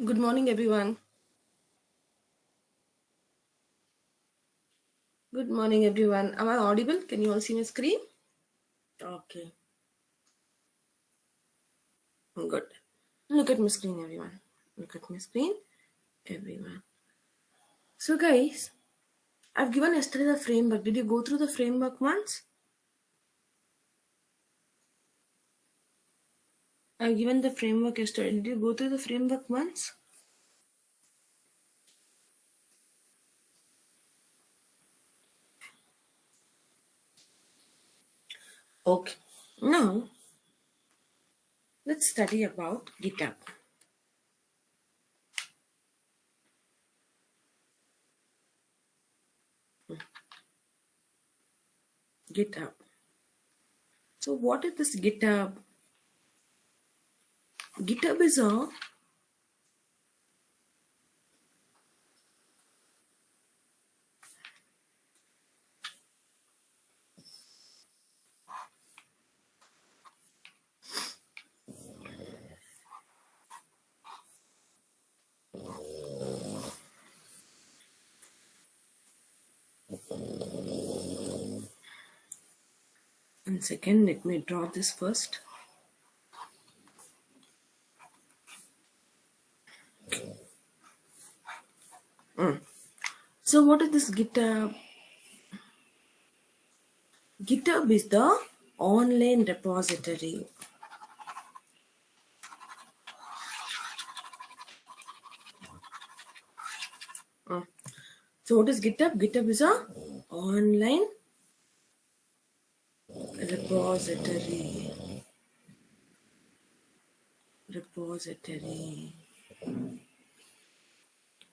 Good morning, everyone. Good morning, everyone. Am I audible? Can you all see my screen? Okay, good. Look at my screen, everyone. Look at my screen, everyone. So, guys, I've given yesterday the framework. Did you go through the framework once? I've given the framework yesterday. Did you go through the framework once? Okay. Now, let's study about GitHub. GitHub. So, what is this GitHub? GitHub is a one second, let me draw this first. So, what is this GitHub? GitHub is the online repository. So what is GitHub? GitHub is a online repository. Repository.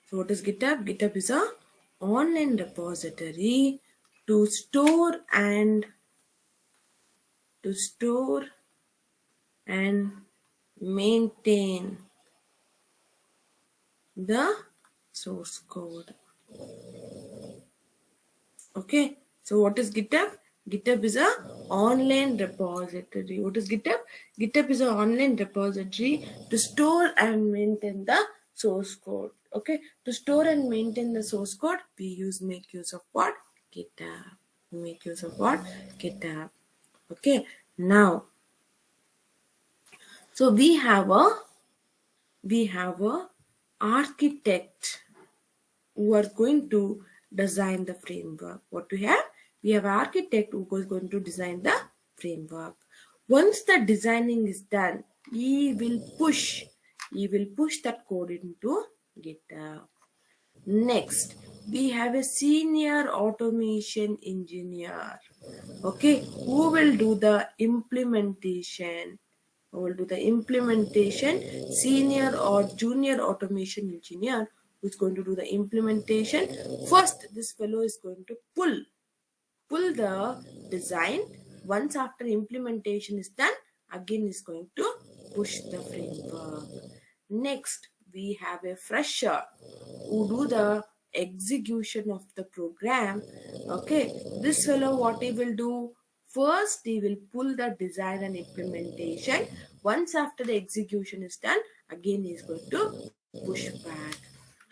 So what is GitHub? GitHub is a online repository to store and maintain the source code. Okay, so what is GitHub? GitHub is a online repository. What is GitHub? GitHub is an online repository to store and maintain the source code. Okay, to store and maintain the source code, we make use of what? GitHub. We make use of what? GitHub. Okay, now, so we have a architect who are going to design the framework. What we have? We have an architect who is going to design the framework. Once the designing is done, he will push that code into GitHub. Next, we have a senior automation engineer. Okay, who will do the implementation? Who will do the implementation? Senior or junior automation engineer who is going to do the implementation. First, this fellow is going to pull the design. Once after implementation is done, again is going to push the framework. Next, we have a fresher who do the execution of the program. Okay, this fellow, what he will do? First, he will pull the design and implementation. Once after the execution is done, again he is going to push back.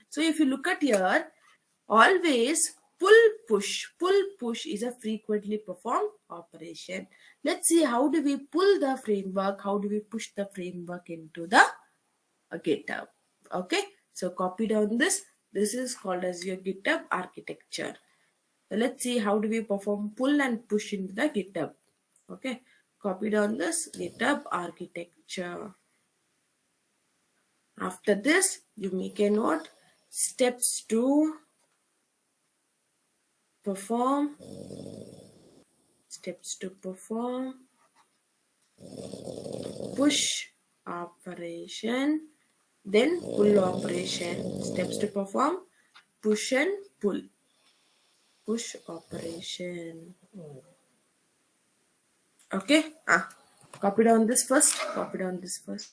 So if you look at here, always pull push is a frequently performed operation. Let's see how do we pull the framework, how do we push the framework into the GitHub. Okay, so copy down this. This is called as your GitHub architecture. So let's see how do we perform pull and push into the GitHub. Okay, copy down this GitHub architecture. After this, you make a note. Steps to perform. Steps to perform push operation, then pull operation. Steps to perform push and pull. Push operation. Okay, copy down this first. Copy down this first.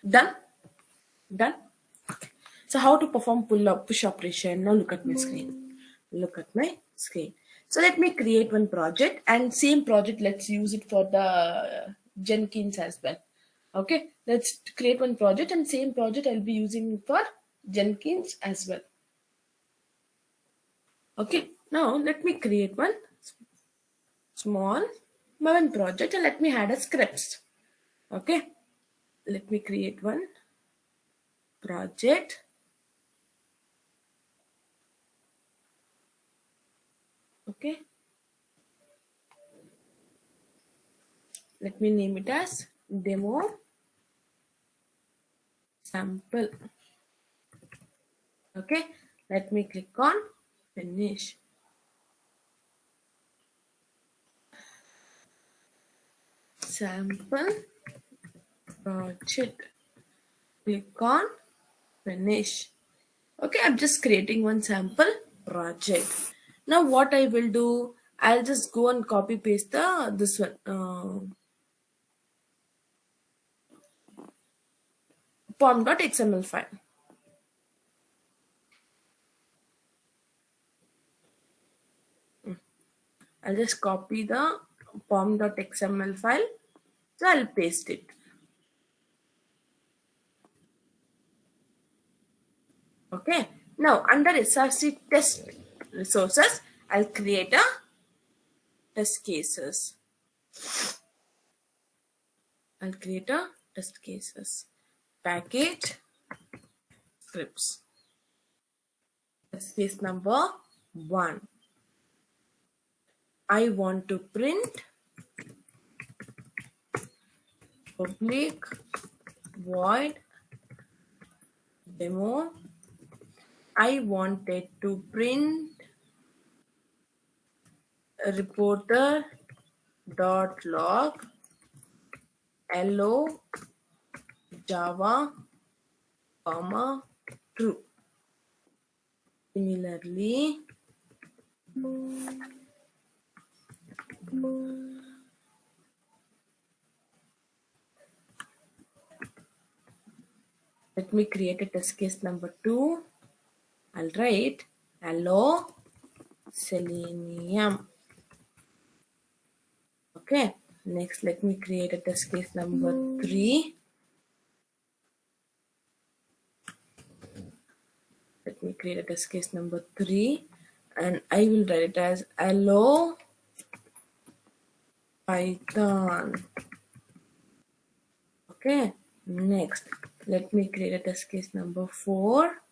Done? Done? So how to perform push operation? Now look at my screen. Look at my screen. So let me create one project, and same project let's use it for the Jenkins as well. Okay, let's create one project, and same project I'll be using for Jenkins as well. Okay, now let me create one small one project and let me add a scripts. Okay, let me create one project. Okay, let me name it as demo sample. Okay, let me click on finish. Sample project. Click on finish. Okay, I'm just creating one sample project. Now what I will do, I'll just go and copy paste the this one pom.xml file. I'll just copy the pom.xml file. So I'll paste it. Okay. Now under SRC test resources, I'll create a test cases. I'll create a test cases. Package scripts. Test case number 1. I want to print public void demo. I wanted to print reporter dot log hello java comma true. Similarly, let me create a test case number 2. I'll write hello Selenium. Okay. Next, let me create a test case number 3. Let me create a test case number 3, and I will write it as hello Python. Okay. Next, let me create a test case number 4.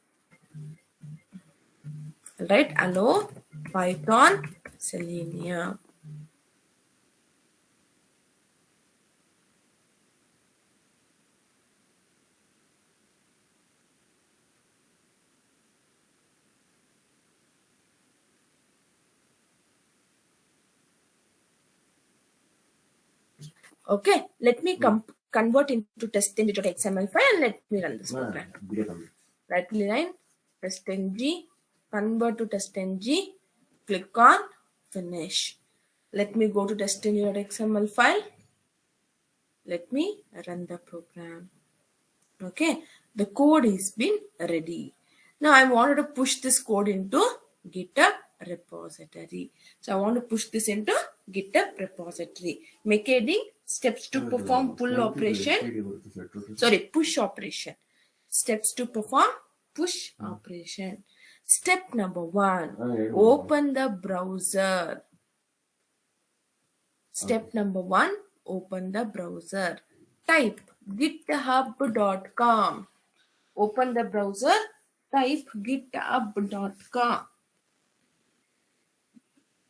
I'll write hello Python Selenium. Okay, let me convert into testng.xml file and let me run this program. Right line, testng, convert to testng, click on finish. Let me go to testng.xml file. Let me run the program. Okay, the code is been ready. Now I wanted to push this code into GitHub repository. So I want to push this into GitHub repository. Make heading steps to perform push operation. Steps to perform push operation. Step number 1, open the browser. Step number 1, open the browser. Type github.com. Open the browser, type github.com.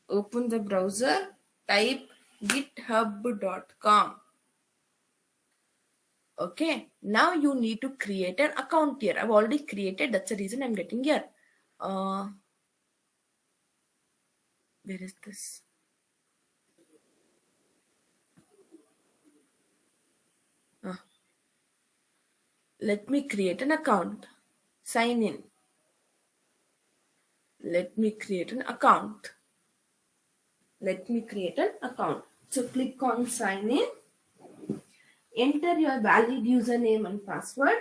Open the browser, type github.com. Okay, now you need to create an account here. I've already created, that's the reason I'm getting here. Where is this? Let me create an account. Sign in. Let me create an account. Let me create an account. So click on sign in. Enter your valid username and password.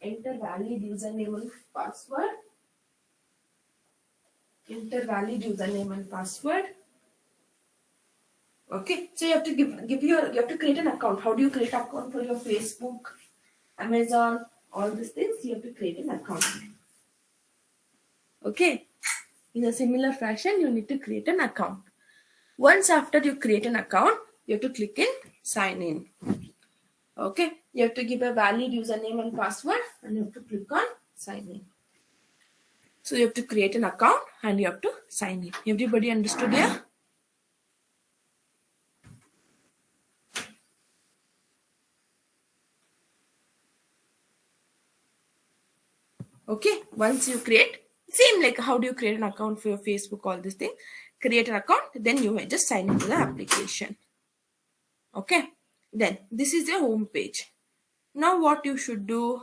Enter valid username and password. Enter valid username and password. Okay, so you have to you have to create an account. How do you create an account for your Facebook, Amazon, all these things? You have to create an account. Okay, in a similar fashion, you need to create an account. Once after you create an account, you have to click in sign in. Okay, you have to give a valid username and password, and you have to click on sign in. So you have to create an account and you have to sign in. Everybody understood here? Okay, once you create, same like how do you create an account for your Facebook, all this thing. Create an account, then you will just sign into the application. Okay, then this is the home page. Now what you should do?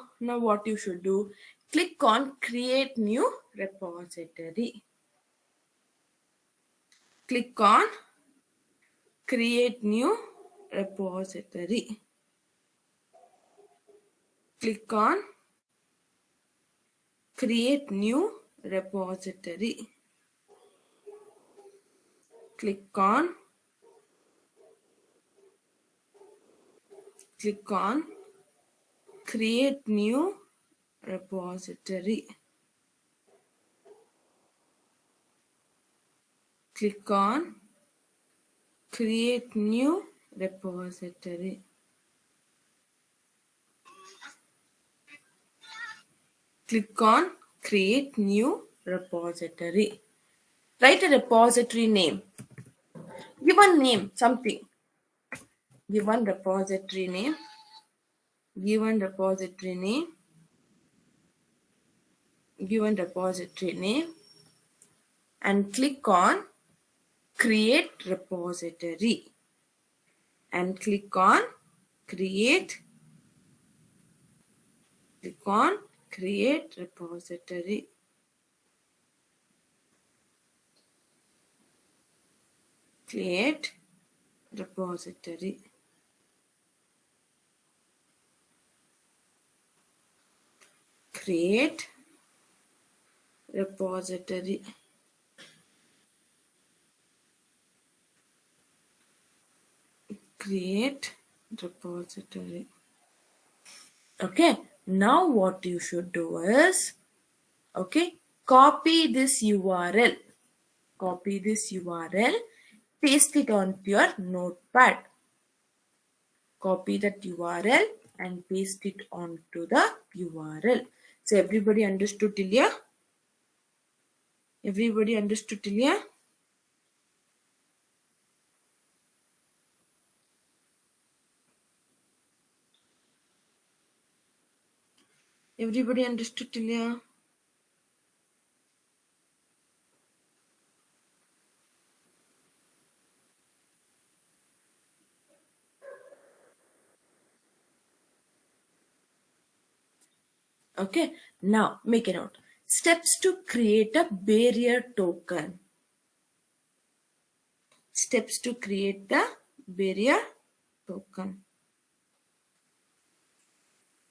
Click on create new repository. Click on create new repository. Click on create new repository. Click on create new repository. Click on create new repository. Click on create new repository. Write a repository name. Give one name, something. Give one repository name. Give one repository name. Give one repository name. And click on create repository. And click on create repository. Create repository. Create repository. Create repository. Okay, now what you should do is, okay, copy this URL. Copy this URL, paste it onto your notepad. Copy that URL and paste it onto the URL. So everybody understood till here? Everybody understood till here? Everybody understood till here? Okay, now make a note. Steps to create a barrier token. Steps to create the barrier token.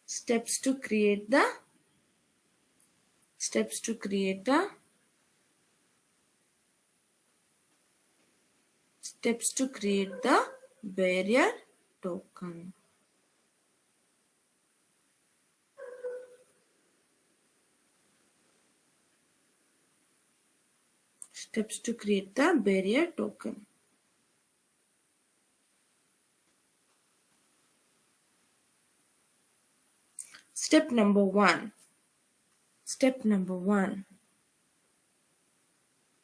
Steps to create the barrier token. Steps to create the barrier token. Step number one.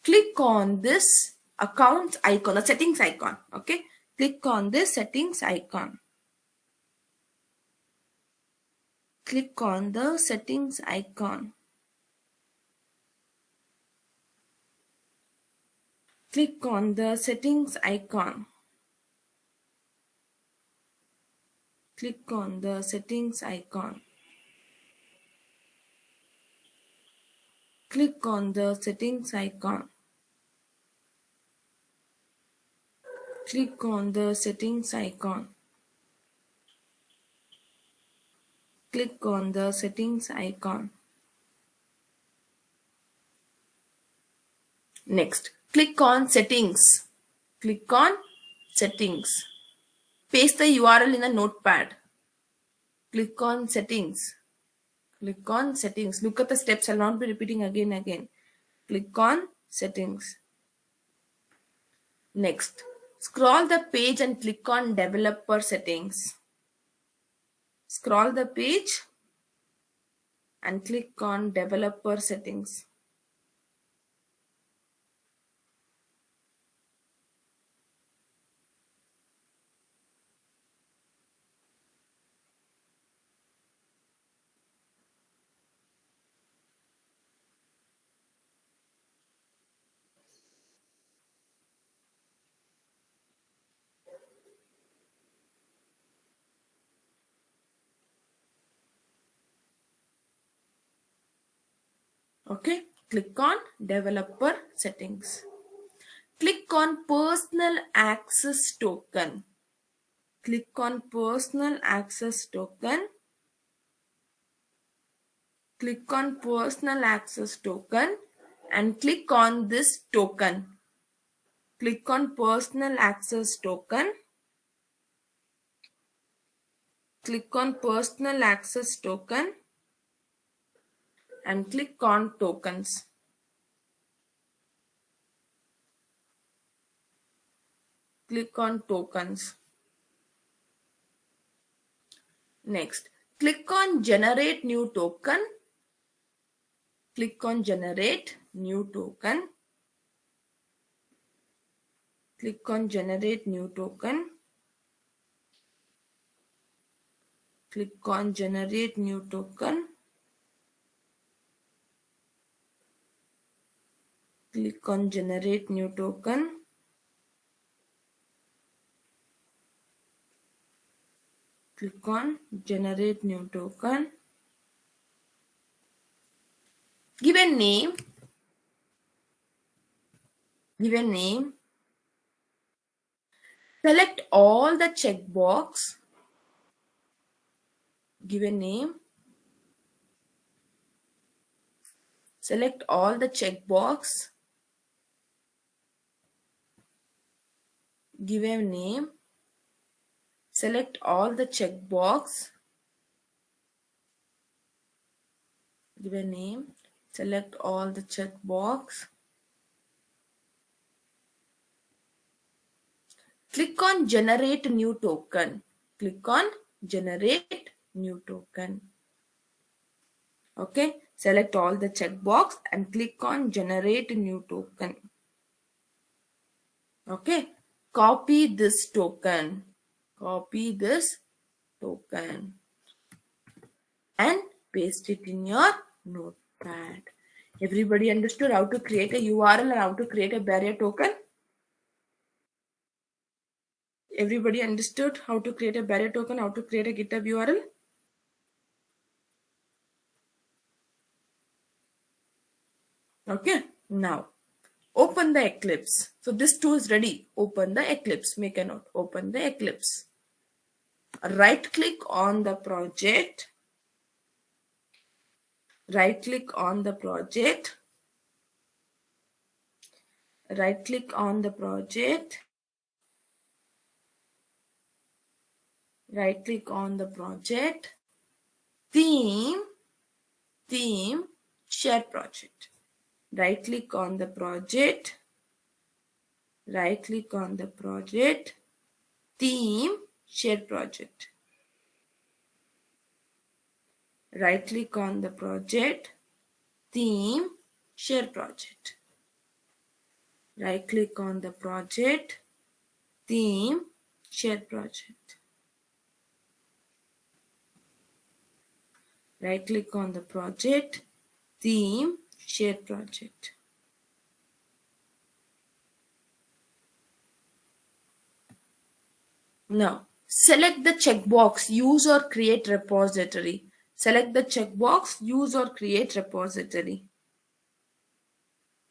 Click on this account icon, the settings icon. Okay, click on this settings icon. Click on the settings icon. Click on the settings icon. Click on the settings icon. Click on the settings icon. Click on the settings icon. Click on the settings icon. Next, click on settings. Click on settings. Paste the URL in the notepad. Click on settings. Click on settings. Look at the steps. I'll not be repeating again and again. Click on settings. Next, scroll the page and click on developer settings. Scroll the page and click on developer settings. Okay, click on developer settings. Click on personal access token. Click on personal access token. Click on personal access token and click on this token. Click on personal access token. Click on personal access token and click on tokens. Click on tokens. Next, click on generate new token. Click on generate new token. Click on generate new token. Click on generate new token. Click on generate new token. Click on generate new token. Give a name. Give a name. Select all the checkbox. Give a name. Select all the checkbox. Give a name. Select all the checkbox. Give a name. Select all the checkbox. Click on generate new token. Click on generate new token. Okay. Select all the checkbox and click on generate new token. Okay. Copy this token. Copy this token and paste it in your notepad. Everybody understood how to create a URL and how to create a barrier token? Everybody understood how to create a barrier token, how to create a GitHub URL? Okay, now open the Eclipse. So this tool is ready. Open the Eclipse. Make a note. Open the Eclipse. Right click on the project. Right click on the project. Right click on the project. Right click on the project. Theme, share project. Right click on the project. Right click on the project. Theme, share project. Right click on the project. Theme, share project. Right click on the project. Theme, share project. Right click on the project. Theme, share project. Now, select the checkbox Use or create repository. Select the checkbox Use or create repository.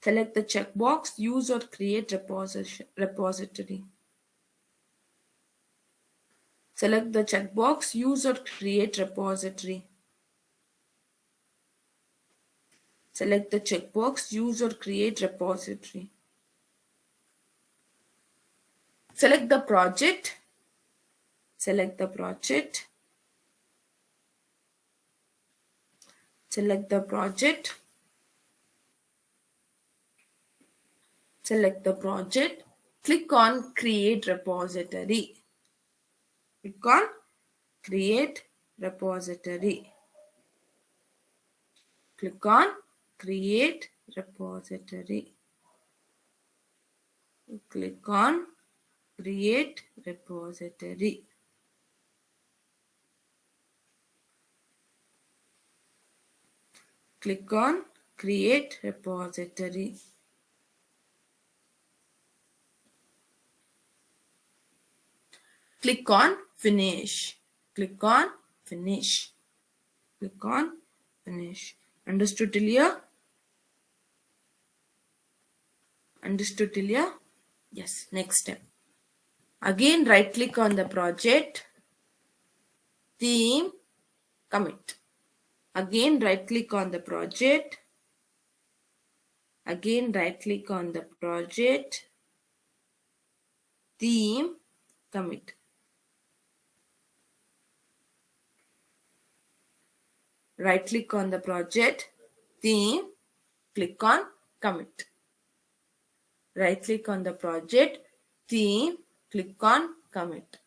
Select the checkbox Use or create repository. Select the checkbox, use or create repository. Select the checkbox, use or create repository. Select the project. Select the project. Select the project. Select the project. Click on create repository. Click on create repository. Click on create repository. Click on create repository. Click on create repository. Click on finish. Click on finish. Click on finish. Understood till here? Understood till here? Yes. Next step. Again, right click on the project, theme, commit. Again, right click on the project. Again, right click on the project, theme, commit. Right click on the project, theme, click on commit. Right click on the project, theme, click on commit.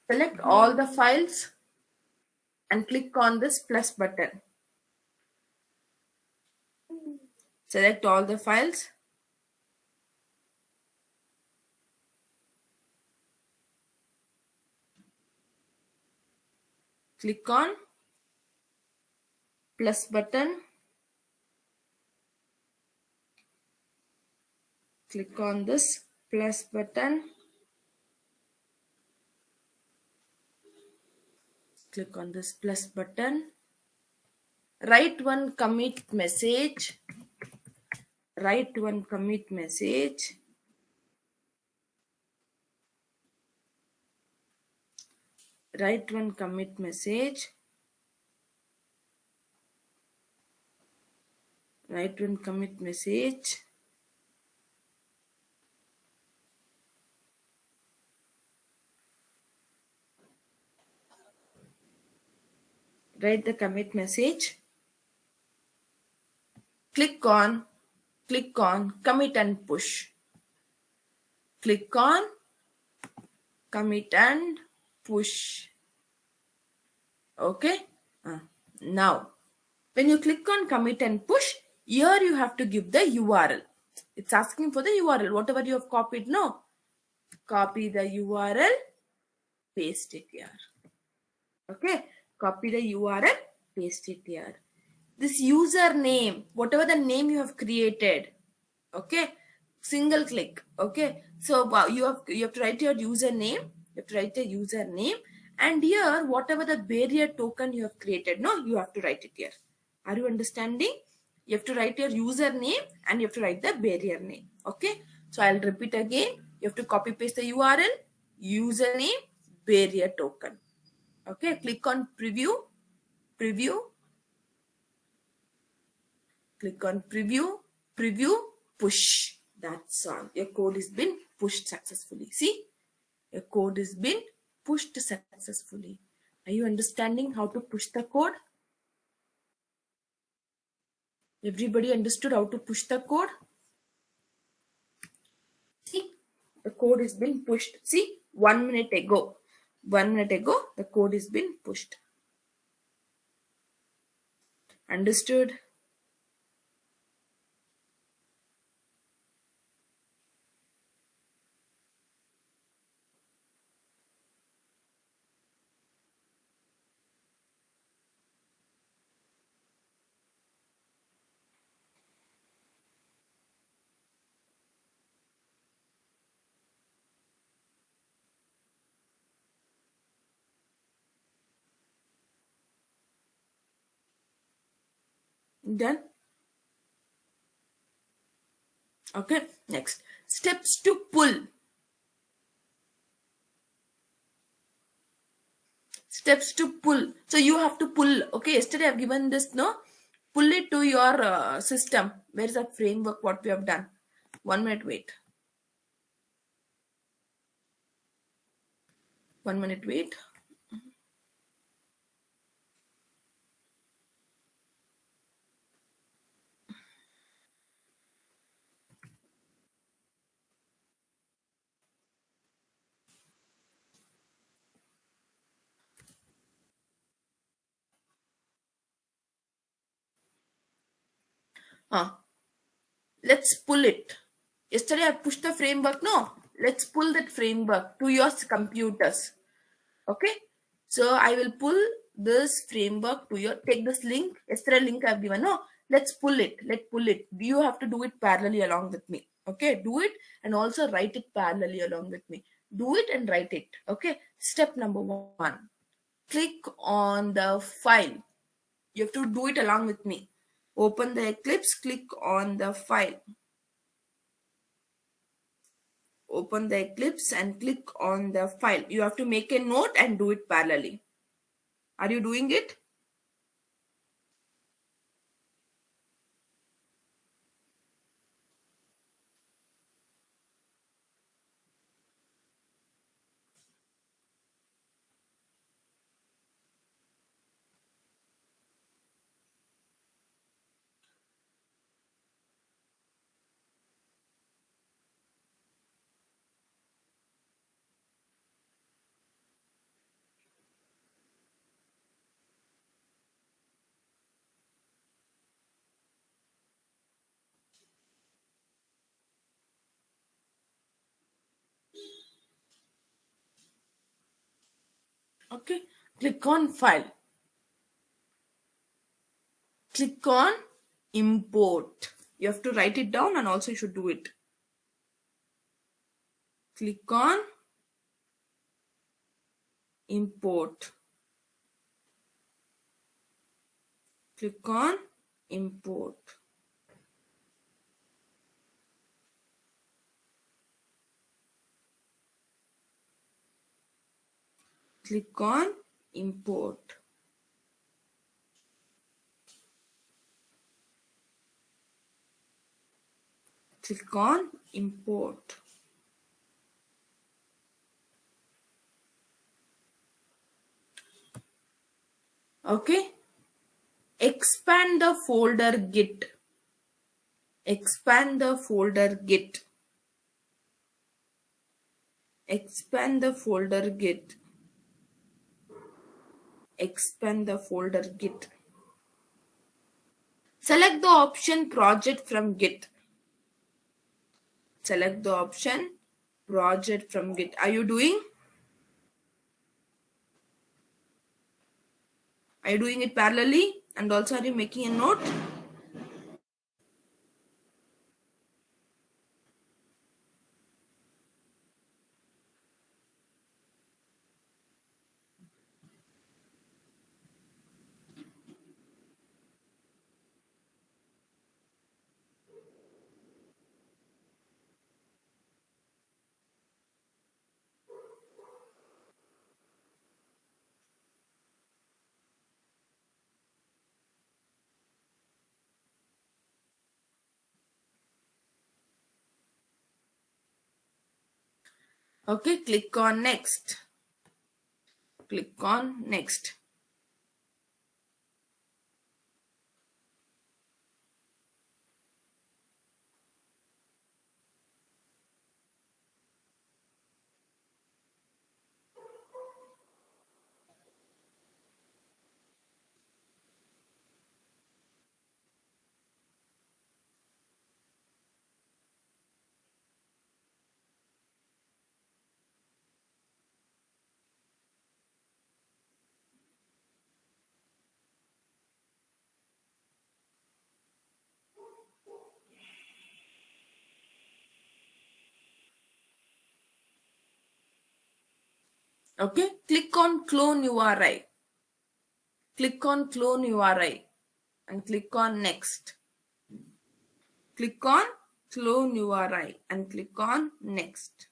Select all the files and click on this plus button. Select all the files. Click on plus button. Click on this plus button. Click on this plus button. Write one commit message. Write one commit message. Write one commit message. Write one commit message. Write the commit message. Click on commit and push. Click on commit and push. Okay. Now, when you click on commit and push, here you have to give the URL. It's asking for the URL. Whatever you have copied, no. Copy the URL, paste it here. Okay. Copy the URL, paste it here. This username, whatever the name you have created, okay, single click. Okay, so you have to write your username. You have to write a username, and here whatever the barrier token you have created, no, you have to write it here. Are you understanding? You have to write your username and you have to write the barrier name. Okay, so I'll repeat again. You have to copy paste the URL, username, barrier token. Okay, click on preview. Click on preview, push. That's all. Your code has been pushed successfully. See, your code has been pushed successfully. Are you understanding how to push the code? Everybody understood how to push the code? See, the code has been pushed. See, 1 minute ago. 1 minute ago, the code has been pushed. Understood? Done? Okay, next. Steps to pull. Steps to pull. So you have to pull. Okay, yesterday I've given this, no? Pull it to your system. Where is that framework what we have done? 1 minute, wait. 1 minute, wait. Let's pull it. Yesterday I pushed the framework, no? Let's pull that framework to your computers. Okay, so I will pull this framework to your, take this link, yesterday link I've given, no? Let's pull it. Let's pull it. You have to do it parallelly along with me. Okay, do it and also write it parallelly along with me. Do it and write it. Okay, step number 1, click on the file. You have to do it along with me. Open the Eclipse, click on the file. Open the Eclipse and click on the file. You have to make a note and do it parallelly. Are you doing it? Okay, click on file. Click on import. You have to write it down and also you should do it. Click on import. Click on import. Click on import. Click on import. Okay, expand the folder git. Expand the folder git. Expand the folder git. Expand the folder git. Select the option project from git. Select the option project from git. Are you doing? Are you doing it parallelly? And also are you making a note? Okay, click on next. Click on next. Okay, click on clone URI. Click on clone URI and click on next. Click on clone URI and click on next.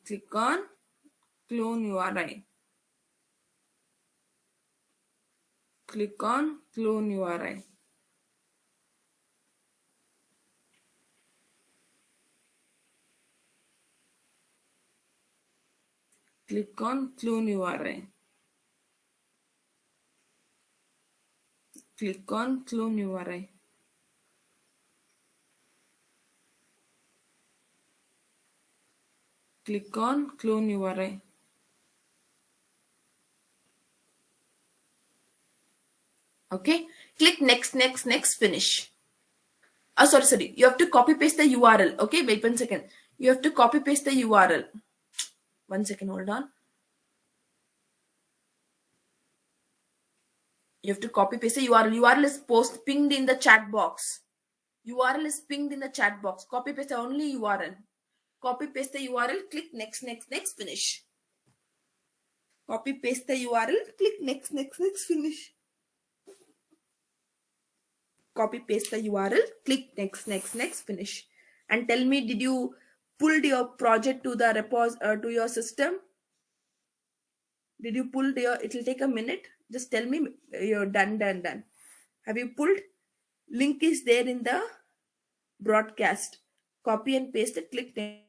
Click on clone URI. Click on clone URI. Click on clone URI. Click on clone URI. Click on clone URI. Okay. Click next, next, next, finish. Sorry. You have to copy paste the URL. Okay. Wait 1 second. You have to copy paste the URL. 1 second. Hold on. You have to copy paste the URL. URL is pinged in the chat box. URL is pinged in the chat box. Copy paste the only URL. Copy paste the URL. Click next, next, next, finish. Copy paste the URL. Click next, next, next, finish. Copy paste the URL. Click next, next, next, finish. And tell me, did you pulled your project to the to your system? Did you pull your? It will take a minute. Just tell me you're done, done, done. Have you pulled? Link is there in the broadcast. Copy and paste it. Click next.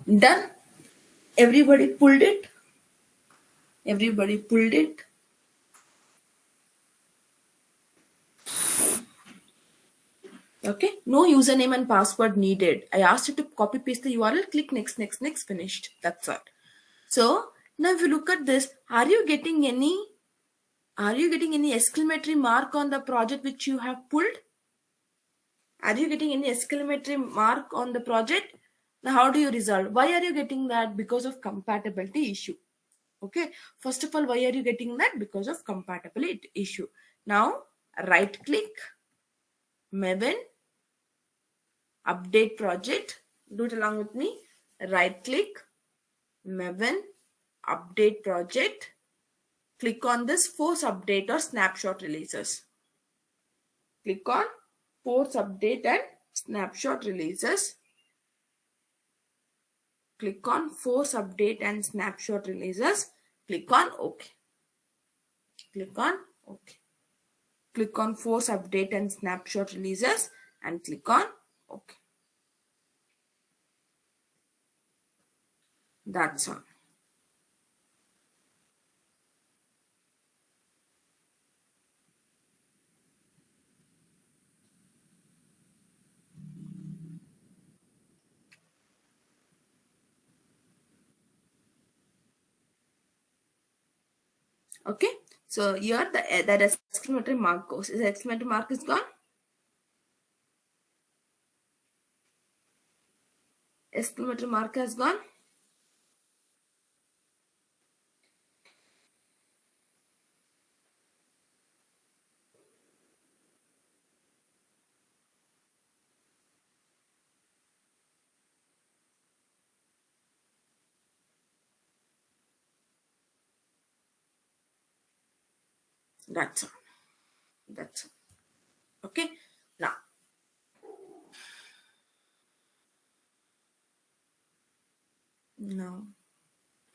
Done. Everybody pulled it. Everybody pulled it. Okay. No username and password needed. I asked you to copy paste the URL. Click next, next, next. Finished. That's all. So now if you look at this, are you getting any exclamatory mark on the project which you have pulled? Are you getting any exclamatory mark on the project? Now how do you resolve? Why are you getting that? Because of compatibility issue. Okay. First of all, why are you getting that? Because of compatibility issue. Now right click, Maven, update project. Do it along with me. Right click, Maven, update project. Click on this force update or snapshot releases. Click on force update and snapshot releases. Click on force update and snapshot releases. Click on OK. Click on OK. Click on force update and snapshot releases and click on OK. That's all. Okay. So here that exclamatory mark goes. Is the exclamatory mark is gone? Exclamatory mark has gone. That's all. That's all. Okay. Now no.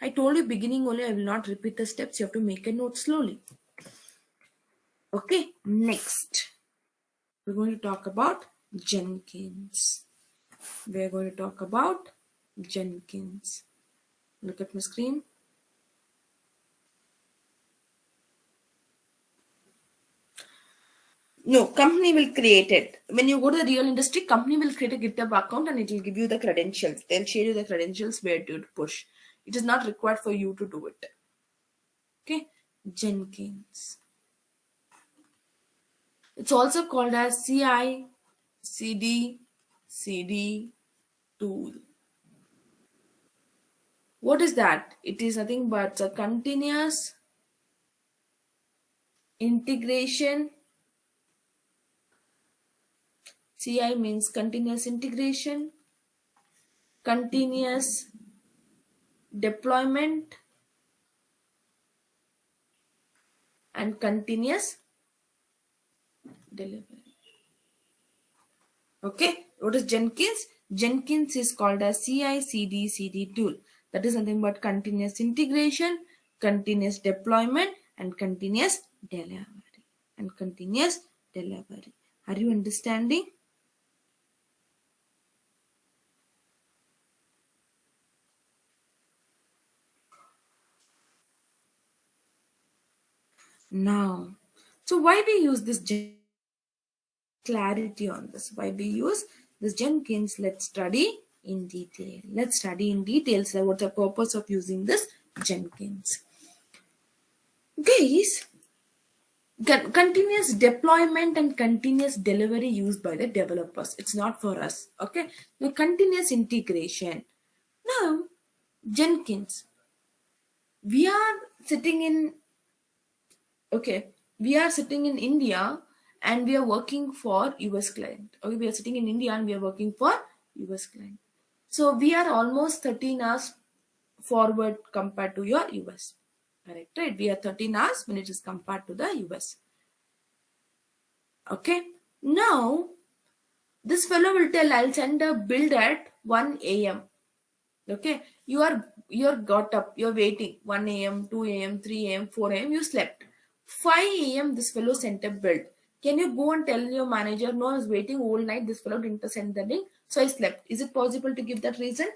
I told you beginning only, I will not repeat the steps. You have to make a note slowly. Okay, next. We're going to talk about Jenkins. We're going to talk about Jenkins. Look at my screen. No, company will create it. When you go to the real industry, company will create a GitHub account and it will give you the credentials. They'll share you the credentials where to push. It is not required for you to do it. Okay, Jenkins. It's also called as CI, CD tool. What is that? It is nothing but a continuous integration. CI means continuous integration, continuous deployment, and continuous delivery. Okay, what is Jenkins? Jenkins is called as CI/CD tool. That is nothing but continuous integration, continuous deployment, and continuous delivery. And continuous delivery. Are you understanding? Now, so why we use this clarity on this? Why we use this Jenkins? Let's study in detail. Let's study in detail. So what's the purpose of using this Jenkins? Guys, continuous deployment and continuous delivery used by the developers. It's not for us. Okay, the continuous integration. Now, Jenkins. We are sitting in India and we are working for US client. Okay, we are sitting in India and we are working for US client. So we are almost 13 hours forward compared to your US. Correct, right? We are 13 hours when it is compared to the US. Okay. Now, this fellow will tell, I'll send a build at 1 a.m. Okay. You're got up, you're waiting 1 a.m., 2 a.m., 3 a.m., 4 a.m. You slept. 5 a.m. this fellow sent a build. Can you go and tell your manager, no, I was waiting all night, this fellow didn't send the link, so I slept. Is it possible to give that reason?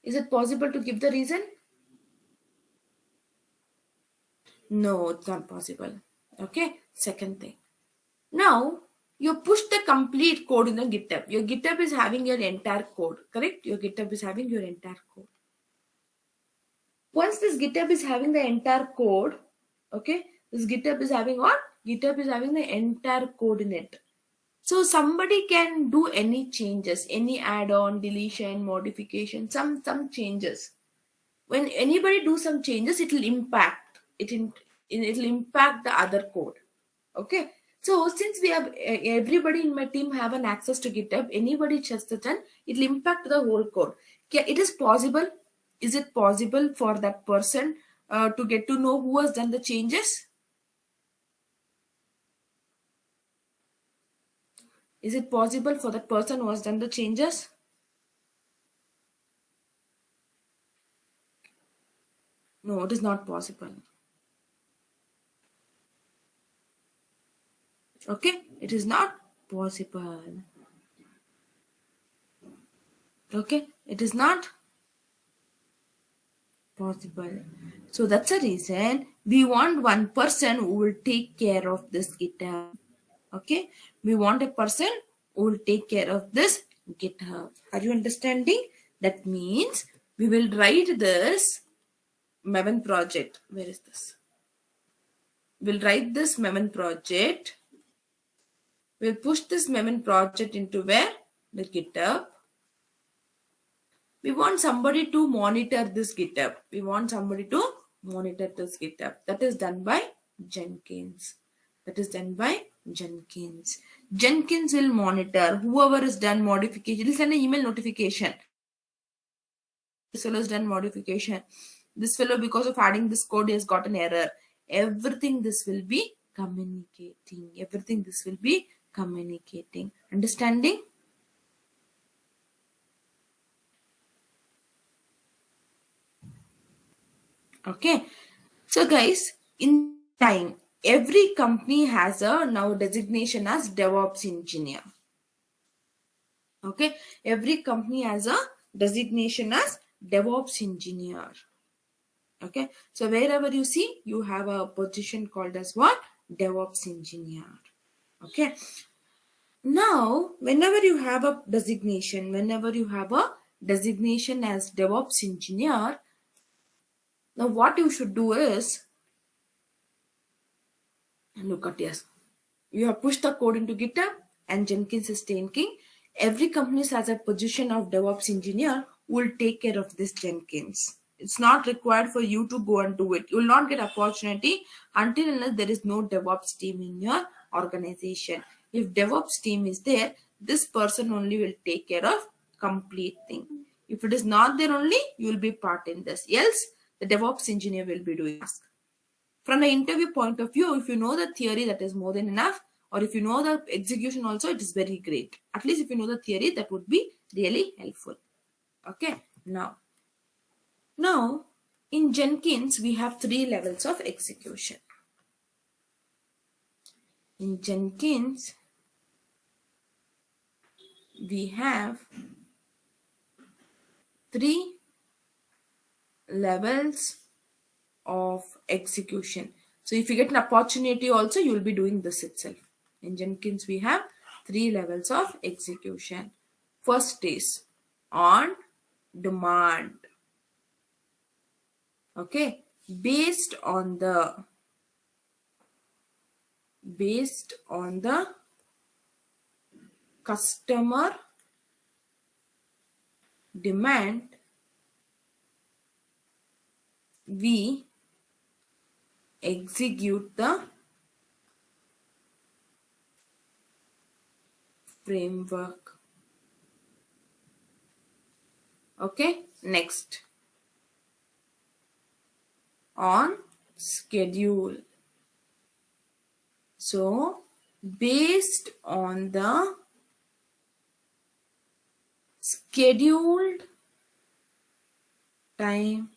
Is it possible to give the reason? No, it's not possible. Okay, second thing. Now, you push the complete code in the GitHub. Your GitHub is having your entire code, correct? Your GitHub is having your entire code. Once this GitHub is having the entire code, okay, this GitHub is having what? GitHub is having the entire code in it. So somebody can do any changes, any add-on, deletion, modification, some changes. When anybody do some changes, it will impact it will impact the other code. Okay, so since we have everybody in my team have an access to GitHub, anybody just done, it will impact the whole code. Okay, it is possible. Is it possible for that person to get to know who has done the changes? Is it possible for that person who has done the changes? No, it is not possible. Okay, it is not possible. Okay, it is not possible. So that's a reason we want one person who will take care of this GitHub. Okay, we want a person who will take care of this GitHub. Are you understanding? That means we will write this Maven project. Where is this? We'll write this Maven project. We'll push this Maven project into where? The GitHub. We want somebody to monitor this GitHub. We want somebody to monitor this GitHub. That is done by Jenkins. That is done by Jenkins. Jenkins will monitor whoever has done modification. He'll send an email notification. This fellow has done modification. This fellow, because of adding this code, has got an error. Everything this will be communicating. Everything this will be communicating. Understanding? Okay. So guys, in time, every company has a now designation as DevOps engineer. Okay. Every company has a designation as DevOps engineer. Okay. So wherever you see, you have a position called as what? DevOps engineer. Okay. Now, whenever you have a designation as DevOps engineer, now what you should do is, look at this. You have pushed the code into GitHub and Jenkins is taking. Every company has a position of DevOps engineer who will take care of this Jenkins. It's not required for you to go and do it. You will not get opportunity until unless there is no DevOps team in your organization. If DevOps team is there, this person only will take care of complete thing. If it is not there only, you will be part in this. Else, the DevOps engineer will be doing task. From the interview point of view, if you know the theory, that is more than enough. Or if you know the execution also, it is very great. At least if you know the theory, that would be really helpful. Okay, now in Jenkins, we have 3 levels of execution. In Jenkins, we have 3 levels of execution. So if you get an opportunity also, you will be doing this itself. In Jenkins, we have 3 levels of execution. First is on demand. Okay, based on the customer demand, we execute the framework. Okay, next, on schedule. So based on the scheduled time,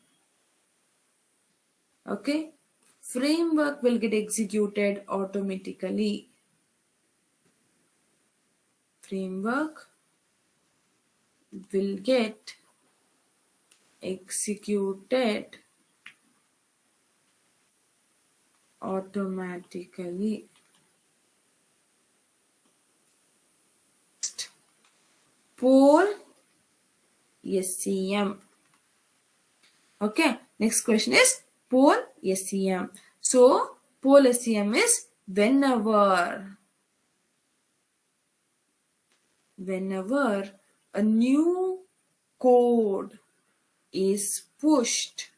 okay, framework will get executed automatically. Framework will get executed automatically. Poll SEM. Okay, next question is poll SEM. So, poll SEM is whenever a new code is pushed,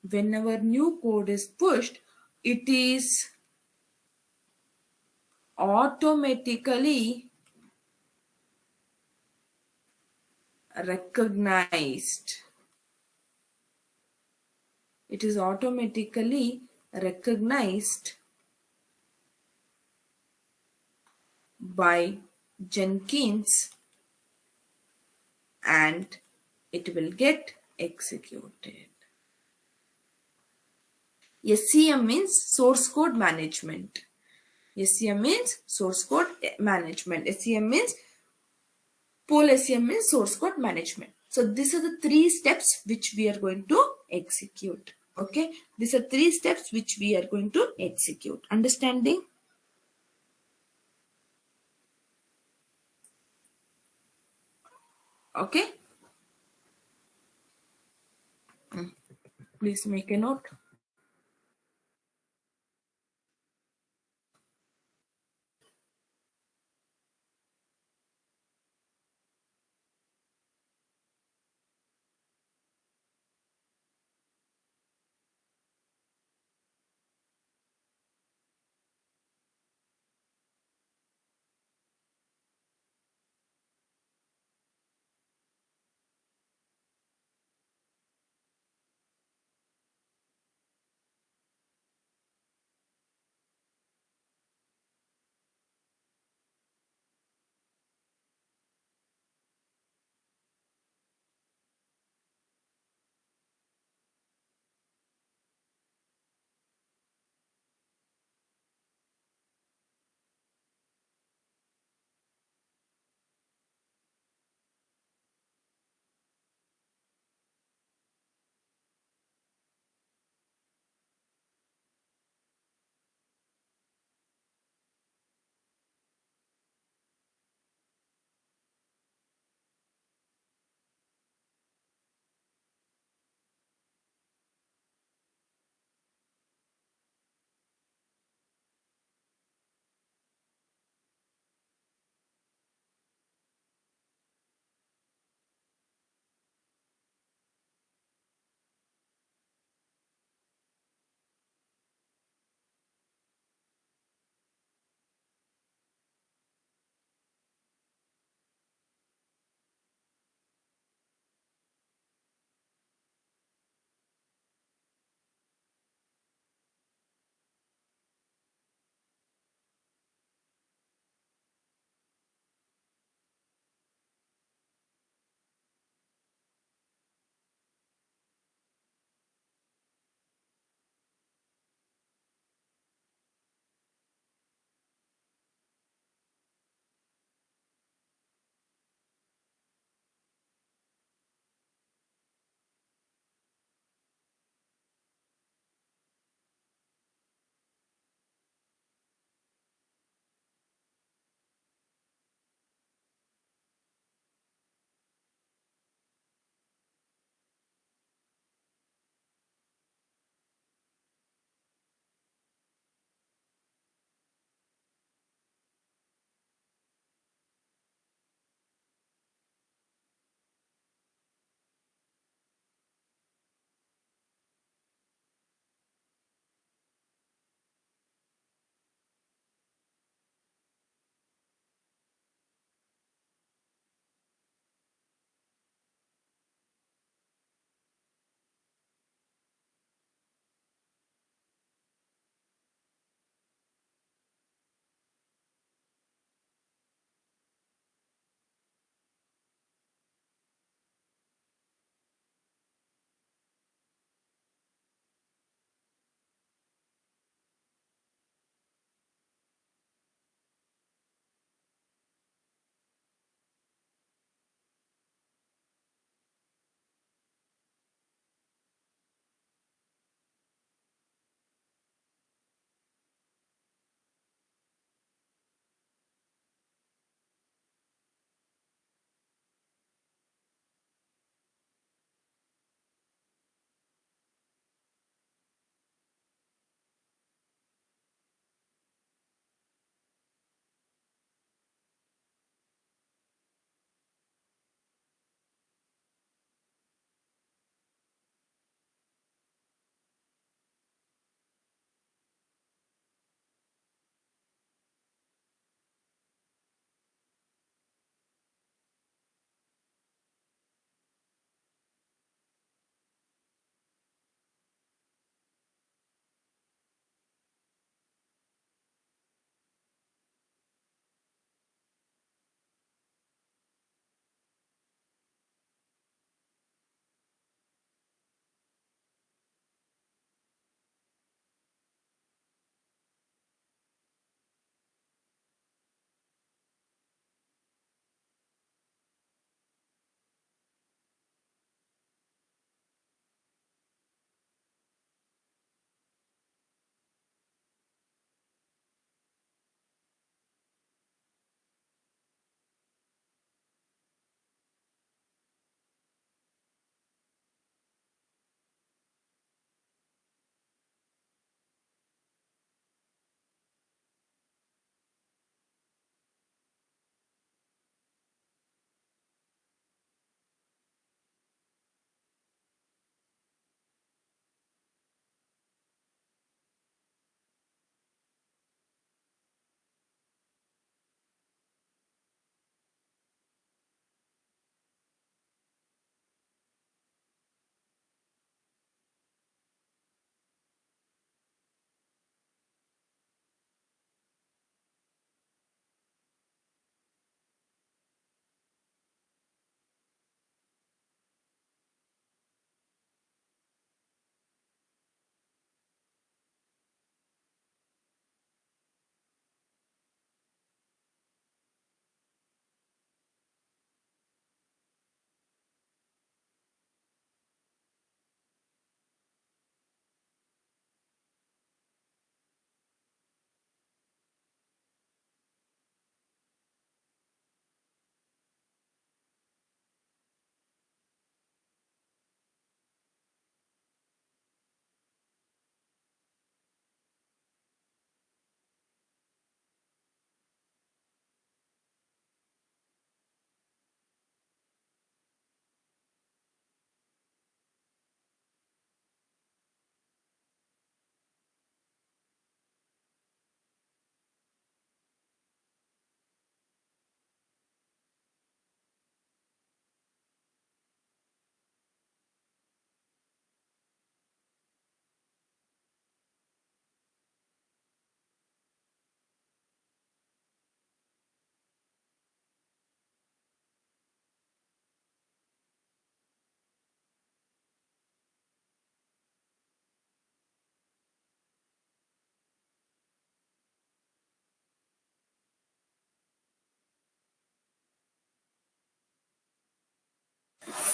whenever new code is pushed, it is automatically recognized. It is automatically recognized by Jenkins and it will get executed. SCM means source code management. SCM means source code management. SCM means poll SCM means source code management. So these are the three steps which we are going to execute. Okay, these are three steps which we are going to execute. Understanding? Okay, please make a note.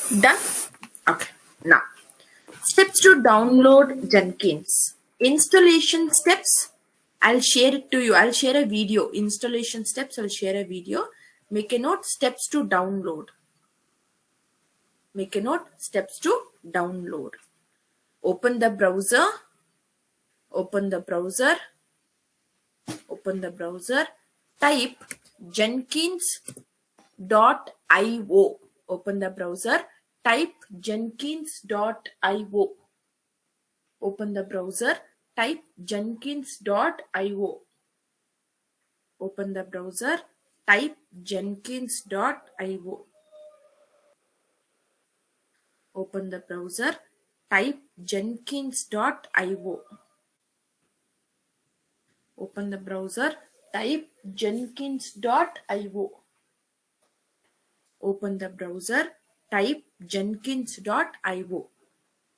Done? Okay. Now, steps to download Jenkins. Installation steps. I'll share it to you. I'll share a video. Installation steps. I'll share a video. Make a note. Steps to download. Make a note. Steps to download. Open the browser. Open the browser. Open the browser. Type jenkins.io. Open the browser. Type jenkins.io. Open the browser. Type jenkins.io. Open the browser. Type jenkins.io. Open the browser. Type jenkins.io. Open the browser. Type jenkins.io. Open the browser. Type jenkins.io.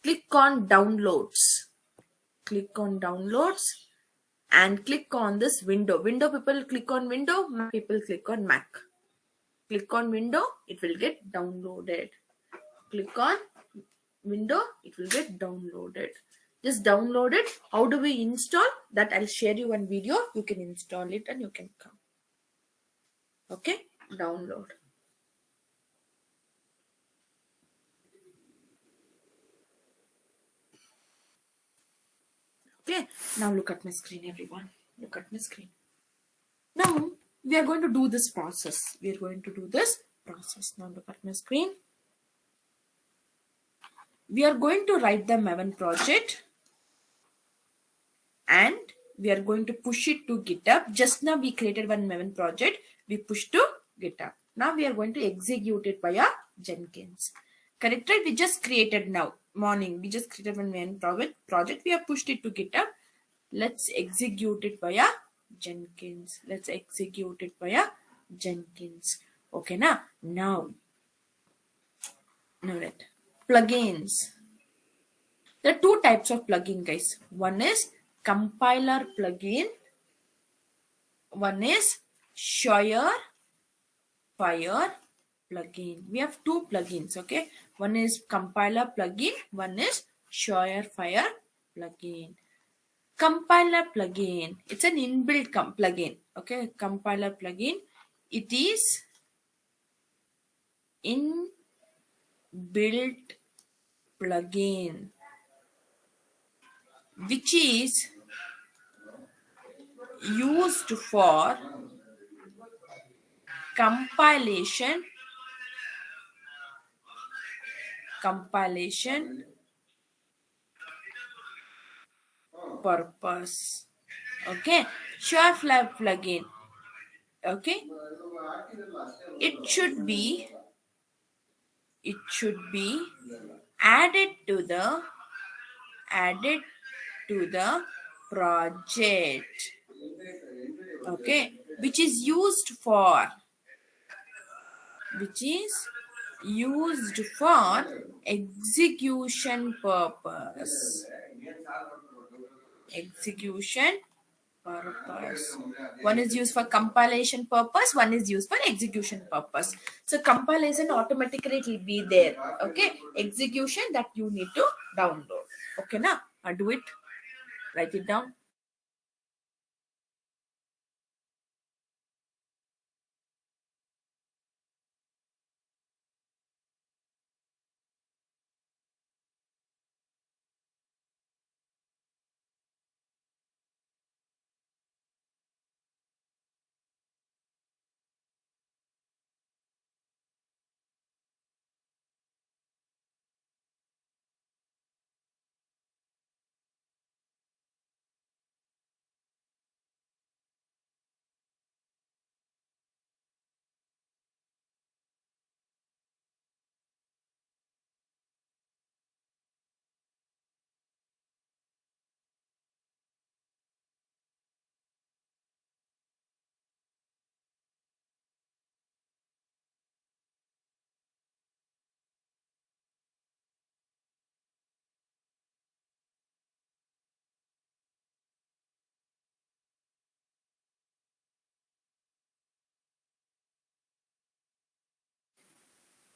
Click on downloads. Click on downloads and click on this window. Window people click on window, Mac people click on Mac. Click on window, it will get downloaded. Click on window, it will get downloaded. Just download it. How do we install? That I'll share you one video. You can install it and you can come. Okay, download. Okay, now look at my screen, everyone. Look at my screen. Now we are going to do this process. We are going to do this process. Now look at my screen. We are going to write the Maven project and we are going to push it to GitHub. Just now we created one Maven project. We pushed to GitHub. Now we are going to execute it via Jenkins. Correct, right? We just created now. Morning. We just created one Maven project. We have pushed it to GitHub. Let's execute it via Jenkins. Let's execute it via Jenkins. Okay, now that plugins. There are two types of plugin, guys. One is compiler plugin. One is Surefire plugin. We have two plugins, okay? One is compiler plugin. One is Surefire plugin. Compiler plugin. It's an inbuilt plugin, okay? Compiler plugin. It is inbuilt plugin which is used for compilation purpose. Okay, Surefire plugin. Okay, it should be added to the project. Okay, which is used for execution purpose. One is used for compilation purpose, one is used for execution purpose. So compilation automatically it will be there. Okay, execution that you need to download. Okay, now do it. Write it down.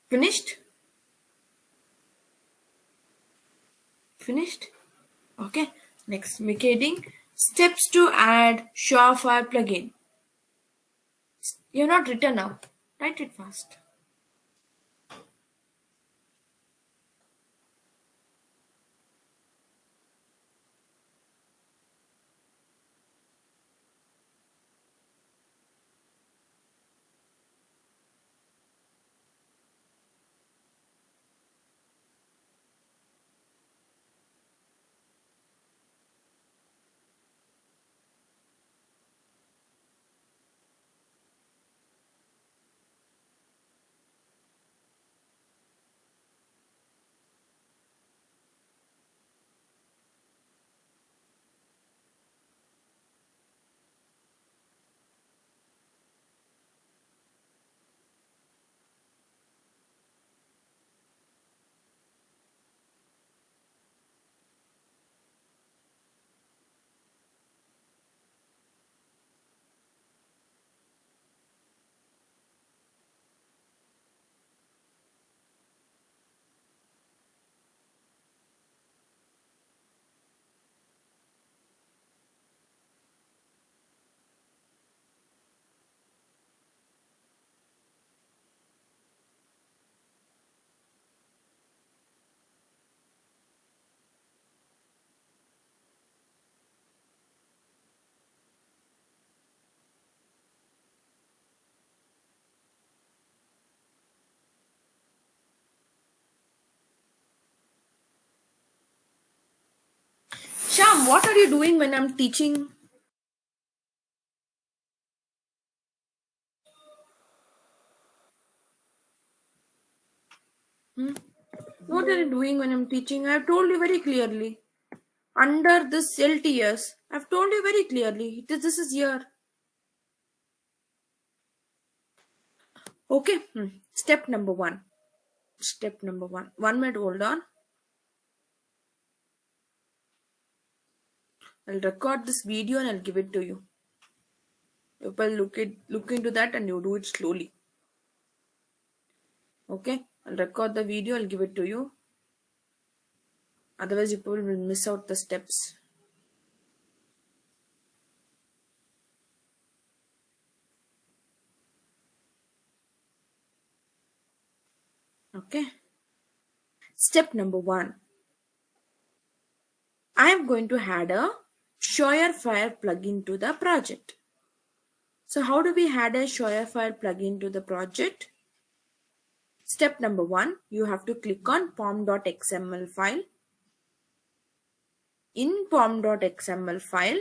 Finished? Finished? Okay. Next, Micading. Steps to add Surefire plugin. You're not written up. Write it fast. Sham, what are you doing when I'm teaching? Hmm? What are you doing when I'm teaching? I've told you very clearly. Under this LTS, I've told you very clearly. This is here. Okay. Step number one. Step number one. 1 minute, hold on. I'll record this video and I'll give it to you. You will look into that and you do it slowly. Okay? I'll record the video, I'll give it to you. Otherwise, you people will miss out the steps. Okay? Step number one. I am going to add a Surefire plugin to the project. So how do we add a Surefire plugin to the project? Step number one, you have to click on pom.xml file. In pom.xml file,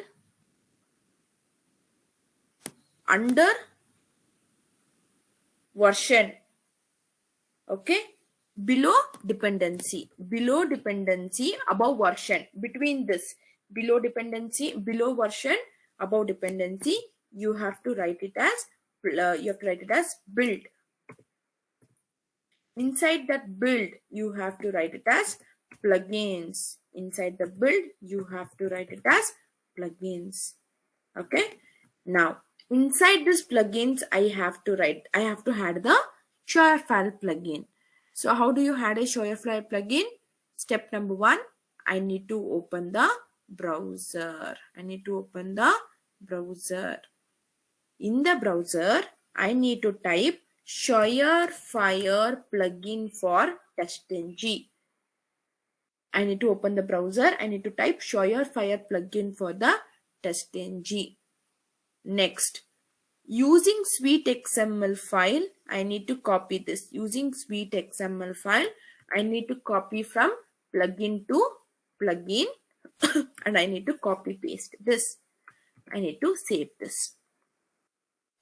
under version, okay, below dependency, above version, between this, below dependency, below version, above dependency, you have to write it as build. Inside that build, you have to write it as plugins. Inside the build, you have to write it as plugins. Okay. Now, inside this plugins, I have to add the Surefire plugin. So how do you add a Surefire plugin? Step number one, I need to open the browser. In the browser, I need to type Surefire plugin for TestNG. I need to open the browser. I need to type Surefire plugin for the TestNG. Next, using Sweet XML file, I need to copy this. Using Sweet XML file, I need to copy from plugin to plugin and I need to copy paste this. I need to save this.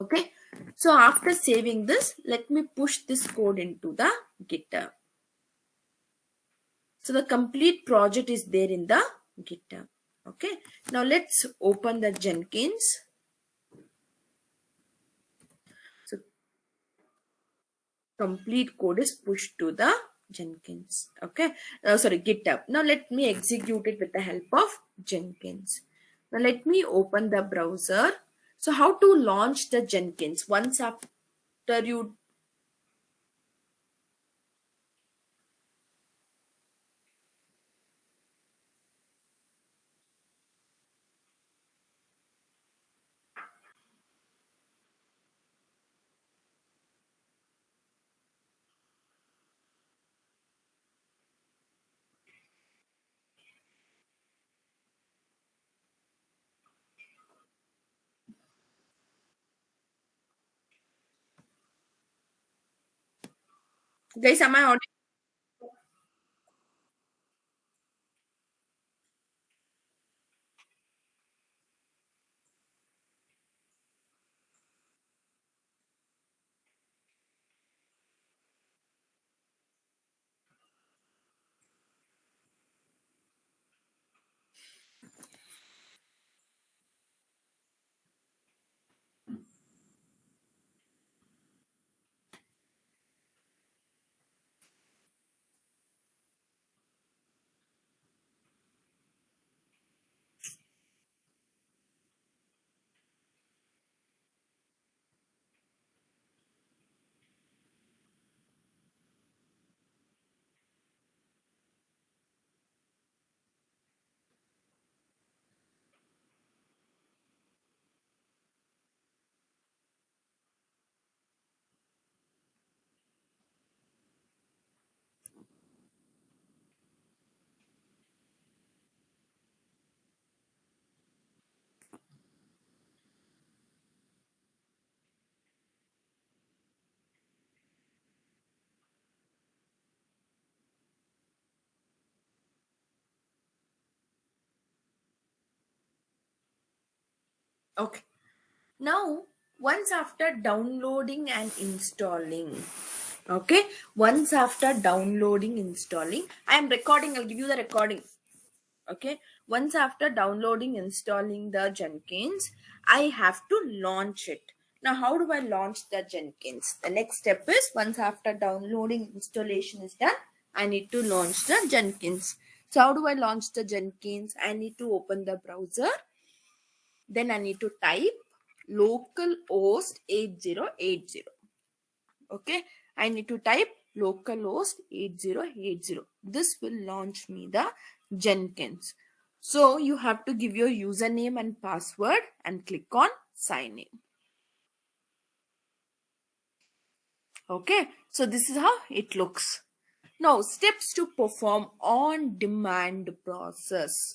Okay. So after saving this, let me push this code into the GitHub. So the complete project is there in the GitHub. Okay. Now let's open the Jenkins. So complete code is pushed to the Jenkins. Okay. GitHub. Now let me execute it with the help of Jenkins. Now let me open the browser. So how to launch the Jenkins? Once after you Guys, am I audible? Okay. Now, once after downloading and installing, okay, once after downloading, installing, I am recording, I'll give you the recording. Okay, once after downloading, installing the Jenkins, I have to launch it. Now, how do I launch the Jenkins? The next step is once after downloading, installation is done, I need to launch the Jenkins. So, how do I launch the Jenkins? I need to open the browser. Then I need to type localhost 8080. Okay, I need to type localhost 8080. This will launch me the Jenkins. So you have to give your username and password and click on sign in. Okay, so this is how it looks. Now, steps to perform on demand process.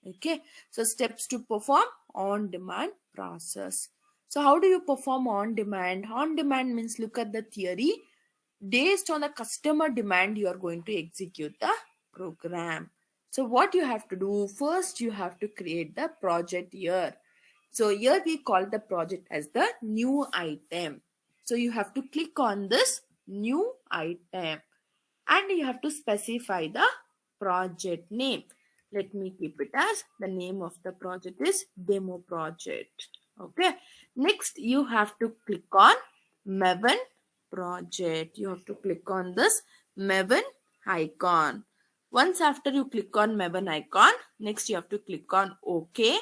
Okay, so steps to perform on demand process. So how do you perform on demand? On demand means, look at the theory. Based on the customer demand, you are going to execute the program. So what you have to do, first you have to create the project here. So here we call the project as the new item. So you have to click on this new item and you have to specify the project name. Let me keep it as, the name of the project is demo project. Okay, next you have to click on Maven project. You have to click on this Maven icon. Once after you click on Maven icon, next you have to click on OK.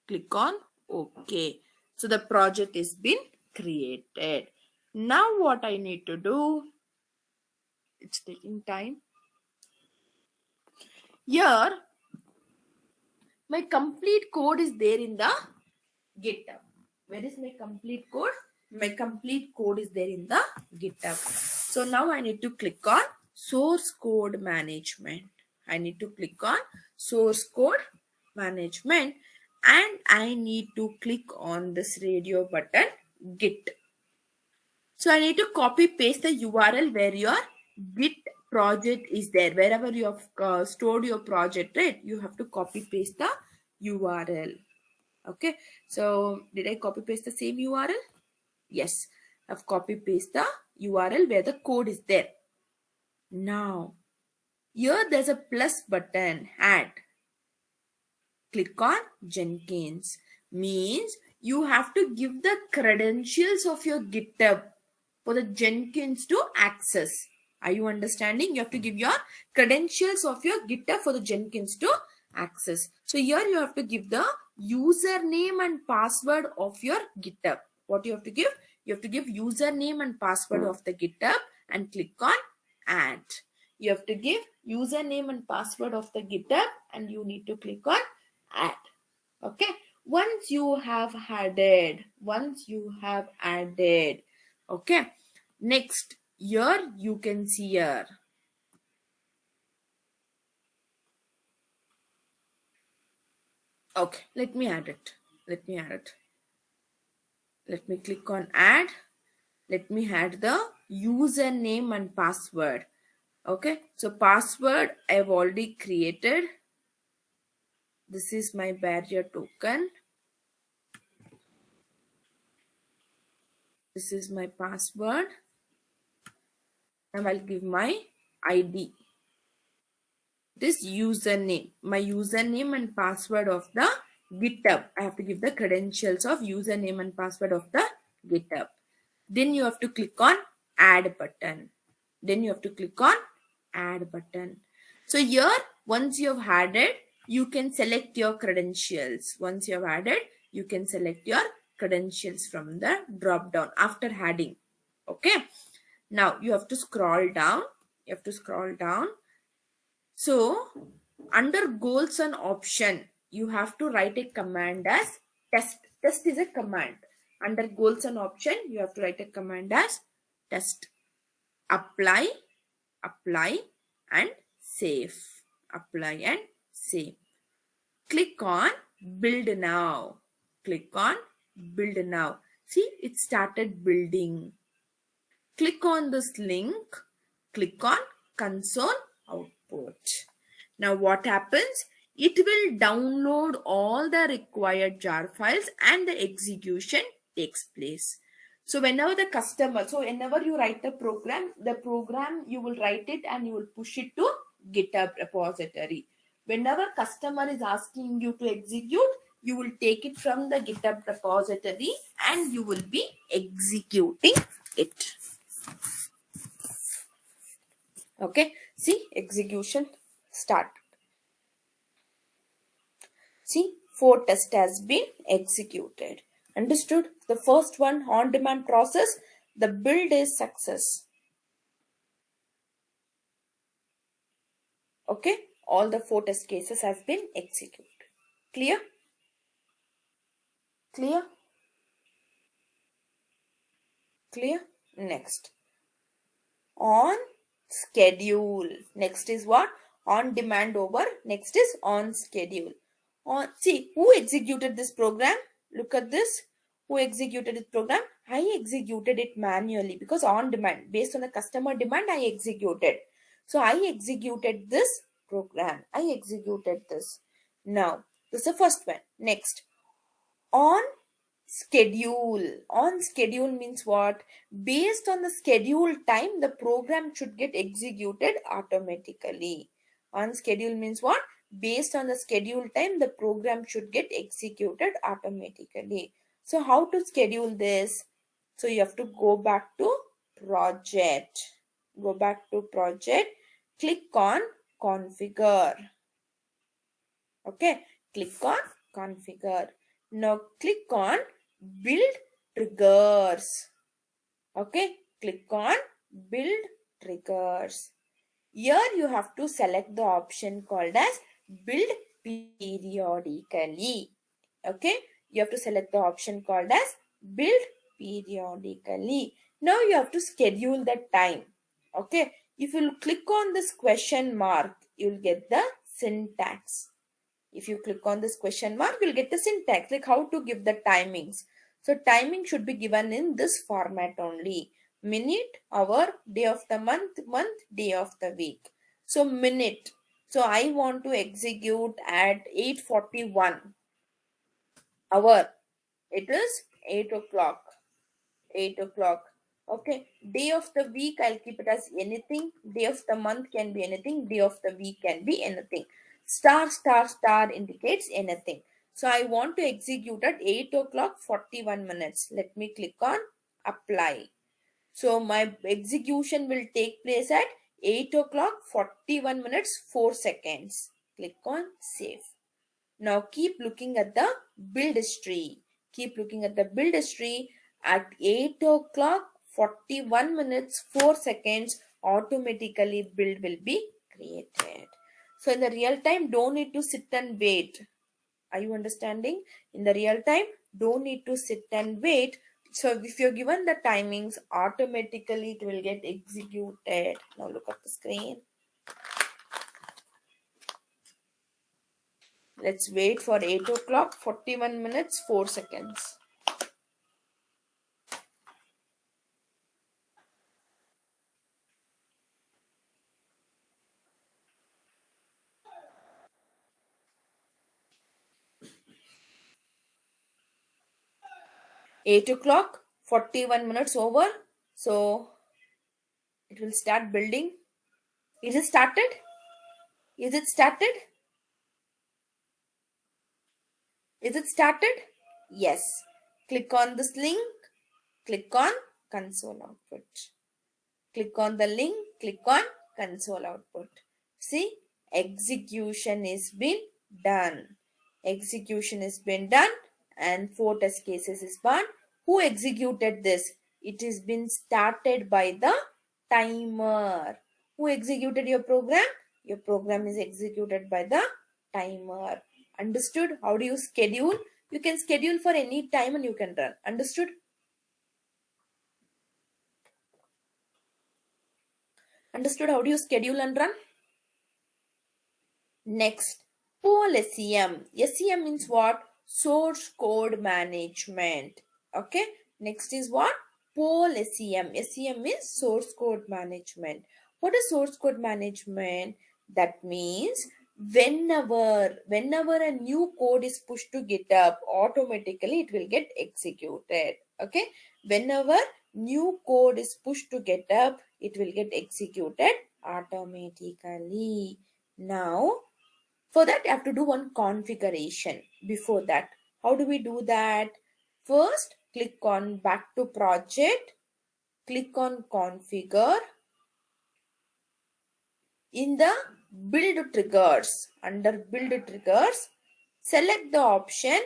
Click on OK. So the project is been created. Now what I need to do, it's taking time. Here, my complete code is there in the GitHub. Where is my complete code? My complete code is there in the GitHub. So now I need to click on source code management. I need to click on source code management and I need to click on this radio button Git. So I need to copy paste the URL where your Git project is there. Wherever you have stored your project, right? You have to copy paste the URL. Okay. So did I copy paste the same URL? Yes. I've copy paste the URL where the code is there. Now, here there's a plus button, add. Click on Jenkins. Means you have to give the credentials of your GitHub for the Jenkins to access. Are you understanding? You have to give your credentials of your GitHub for the Jenkins to access. So here you have to give the username and password of your GitHub. What you have to give? You have to give username and password of the GitHub and click on add. You have to give username and password of the GitHub and you need to click on add. Okay, once you have added, okay, next here you can see here, okay, let me add it, let me click on add. Let me add the username and password. Okay, so password I have already created. This is my barrier token. This is my password. Now I'll give my ID. This username, my username and password of the GitHub. I have to give the credentials of username and password of the GitHub. Then you have to click on add button. Then you have to click on add button. So here, once you have added, you can select your credentials. Once you have added, you can select your credentials from the drop down after adding. Okay. Now you have to scroll down. You have to scroll down. So under goals and option, you have to write a command as test. Test is a command. Under goals and option, you have to write a command as test. Apply, apply and save. Apply and save. Click on build now. Click on build now. See, it started building. Click on this link. Click on console output. Now what happens? It will download all the required jar files and the execution takes place. So whenever you write the program you will write it and you will push it to GitHub repository. Whenever customer is asking you to execute, you will take it from the GitHub repository and you will be executing it. Okay, see, execution start. See, 4 tests has been executed. Understood? The first one, on-demand process, the build is success. Okay, all the 4 test cases have been executed. Clear? Clear? Clear? Next. On schedule. Next is what? On demand over. Next is on schedule. See, who executed this program? Look at this. Who executed this program? I executed it manually because on demand, based on the customer demand, I executed. So I executed this program. I executed this. Now, this is the first one. Next, on schedule. On schedule means what? Based on the schedule time, the program should get executed automatically. On schedule means what? Based on the schedule time, the program should get executed automatically. So how to schedule this? So you have to go back to project. Go back to project. Click on configure. Okay. Click on configure. Now click on build triggers. Okay. Click on build triggers. Here you have to select the option called as build periodically. Okay. You have to select the option called as build periodically. Now you have to schedule the time. Okay. If you click on this question mark, you will get the syntax. If you click on this question mark, you'll get the syntax, like how to give the timings. So timing should be given in this format only. Minute, hour, day of the month, day of the week. So minute. So I want to execute at 8:41. Hour. It is 8 o'clock. 8 o'clock. Okay. Day of the week, I'll keep it as anything. Day of the month can be anything. Day of the week can be anything. Star, star, star indicates anything. So I want to execute at 8 o'clock 41 minutes. Let me click on apply. So my execution will take place at 8 o'clock 41 minutes 4 seconds. Click on save. Now keep looking at the build history. Keep looking at the build history. At 8 o'clock 41 minutes 4 seconds, automatically build will be created. So in the real time, don't need to sit and wait. Are you understanding? In the real time, don't need to sit and wait. So if you're given the timings, automatically it will get executed. Now look at the screen. Let's wait for 8 o'clock, 41 minutes, 4 seconds. 8 o'clock, 41 minutes over. So it will start building. Is it started? Is it started? Is it started? Yes. Click on this link. Click on console output. Click on the link. Click on console output. See, execution is been done. Execution has been done and 4 test cases is done. Who executed this? It has been started by the timer. Who executed your program? Your program is executed by the timer. Understood? How do you schedule? You can schedule for any time and you can run. Understood? Understood how do you schedule and run? Next, Pole SEM. SEM means what? Source code management. Okay. Next is what? Pole SEM. SEM means source code management. What is source code management? That means whenever a new code is pushed to GitHub, automatically it will get executed. Okay. Whenever new code is pushed to GitHub, it will get executed automatically. Now, for that, you have to do one configuration before that. How do we do that? First, click on back to project, click on configure. In the build triggers, under build triggers, select the option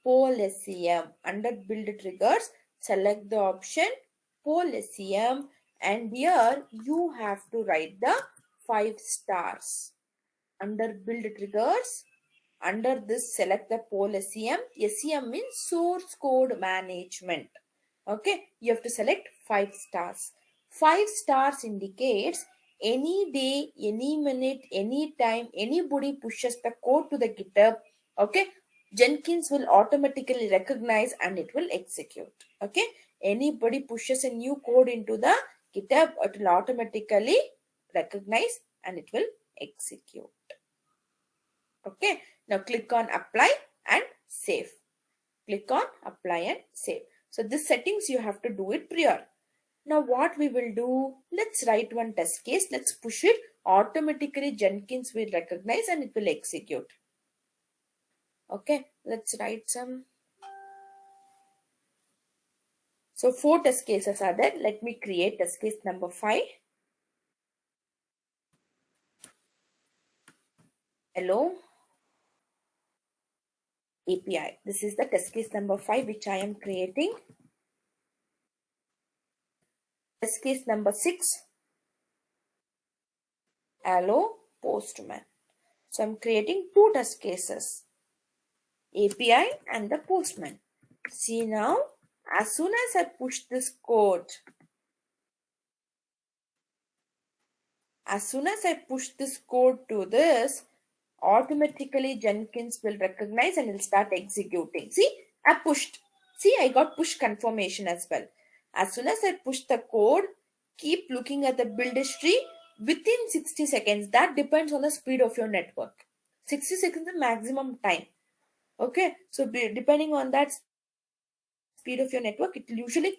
Pole SEM. Under build triggers, select the option Pole SEM and here you have to write the 5 stars. Under build triggers, under this select the Pole SEM. SEM means source code management. Okay, you have to select 5 stars. 5 stars indicates any day, any minute, any time, anybody pushes the code to the GitHub. Okay, Jenkins will automatically recognize and it will execute. Okay, anybody pushes a new code into the GitHub, it will automatically recognize and it will execute. Okay, now click on apply and save. Click on apply and save. So this settings you have to do it prior. Now what we will do, let's write one test case. Let's push it. Automatically Jenkins will recognize and it will execute. Okay, let's write some. So 4 test cases are there. Let me create test case number 5. Hello. API. This is the test case number 5 which I am creating. Test case number 6. Hello postman. So I'm creating 2 test cases. API and the postman. See now, as soon as I push this code, to this, automatically Jenkins will recognize and will start executing. See, I pushed. See, I got push confirmation as well. As soon as I push the code, keep looking at the build history within 60 seconds. That depends on the speed of your network. 60 seconds is the maximum time. Okay, so depending on that speed of your network, it will usually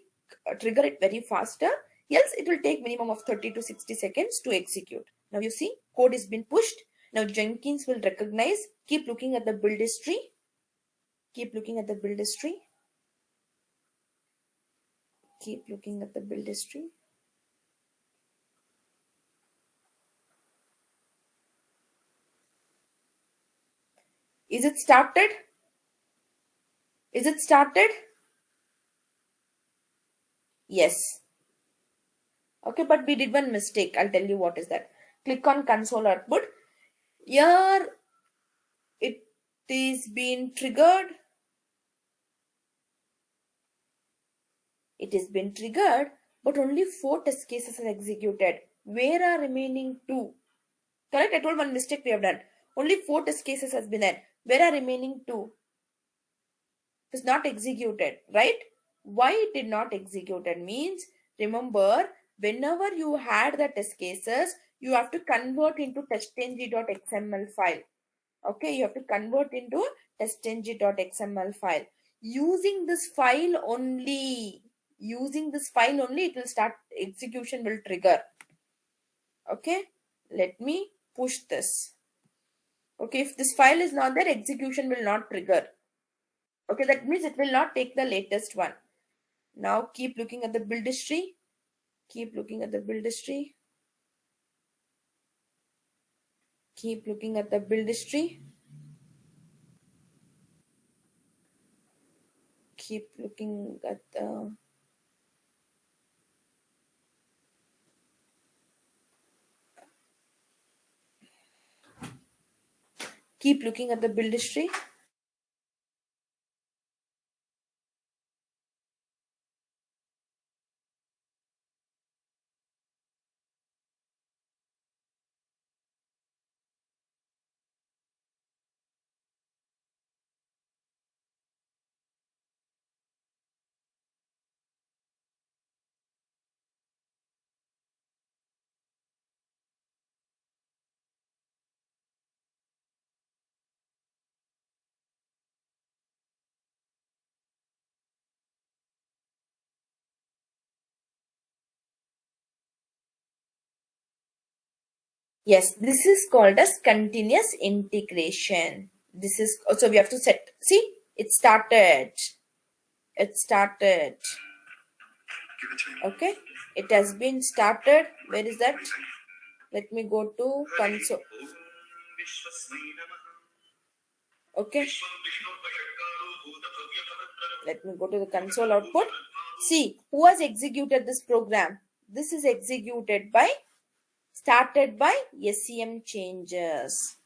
trigger it very faster. Else, it will take minimum of 30 to 60 seconds to execute. Now you see, code is been pushed. Now Jenkins will recognize. Keep looking at the build history. Keep looking at the build history. Keep looking at the build history. Is it started? Is it started? Yes. Okay, but we did one mistake. I'll tell you what is that. Click on console output. Here it is being triggered. It has been triggered, but only 4 test cases are executed. Where are remaining 2? Correct? I told one mistake we have done. Only 4 test cases has been there. Where are remaining 2? It is not executed, right? Why it did not executed means, remember, whenever you had the test cases, you have to convert into testng.xml file. Okay, you have to convert into testng.xml file. Using this file only, it will start, execution will trigger. Okay, let me push this. Okay, if this file is not there, execution will not trigger. Okay, that means it will not take the latest one. Now keep looking at the build history. Keep looking at the build history. Keep looking at the build history. Keep looking at the keep looking at the build history. Yes, this is called as continuous integration. This is also, we have to set. See, it started. It started. Okay, it has been started. Where is that? Let me go to console. Okay, let me go to the console output. See, who has executed this program? This is executed by, started by SEM changes.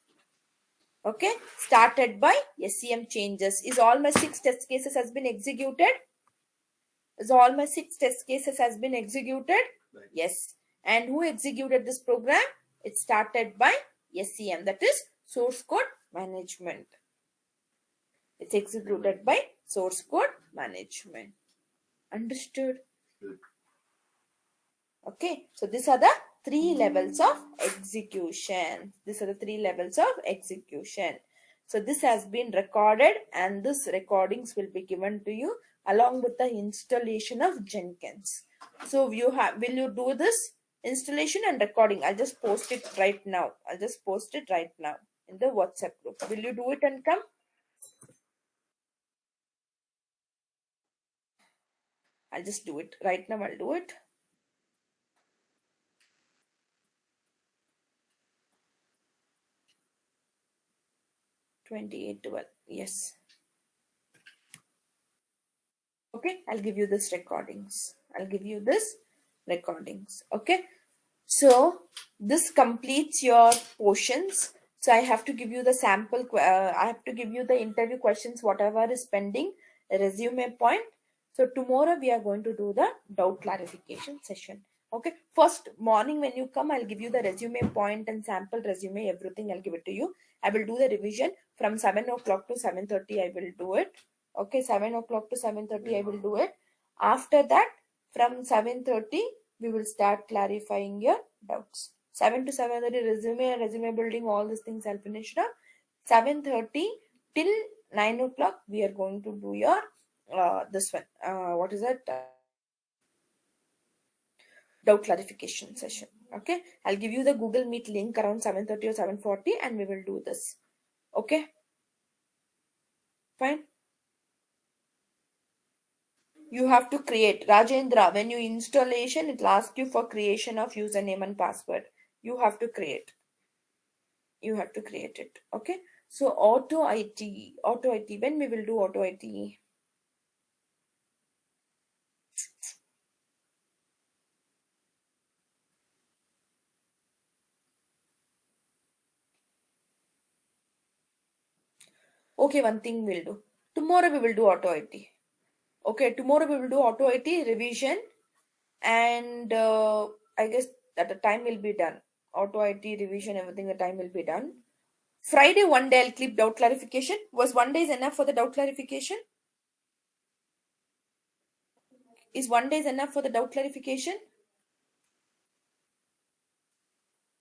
Okay, started by SEM changes. Is all my 6 test cases has been executed? Is all my 6 test cases has been executed? Right. Yes. And who executed this program? It started by SEM, that is source code management. It's executed by source code management. Understood? Good. Okay, so these are the 3 levels of execution. These are the 3 levels of execution. So this has been recorded, and this recordings will be given to you along with the installation of Jenkins. So will you do this installation and recording? I'll just post it right now. I'll just post it right now in the WhatsApp group. Will you do it and come? I'll just do it right now. I'll do it. 2812. Yes. Okay, I'll give you this recordings. I'll give you this recordings. Okay, so this completes your portions. So I have to give you the sample. I have to give you the interview questions, whatever is pending, a resume point. So tomorrow we are going to do the doubt clarification session. Okay, first morning when you come, I'll give you the resume point and sample resume, everything. I'll give it to you. I will do the revision from 7 o'clock to 7:30. I will do it. Okay, 7 o'clock to 7:30. I will do it. After that, from 7:30, we will start clarifying your doubts. 7 to 7:30 resume building, all these things I'll finish up. 7:30 till 9 o'clock, we are going to do your this one. What is that? Doubt clarification session. Okay, I'll give you the Google Meet link around 7:30 or 7:40, and we will do this. Okay, fine. You have to create, Rajendra, when you installation, it will ask you for creation of username and password. You have to create. You have to create it. Okay, so auto IT, when we will do auto IT? Okay, one thing we'll do. Tomorrow we will do auto IT. Okay, tomorrow we will do auto IT revision, and I guess that the time will be done. Auto IT revision, everything, the time will be done. Friday, one day I'll keep doubt clarification. Was 1 day is enough for the doubt clarification? Is 1 day is enough for the doubt clarification?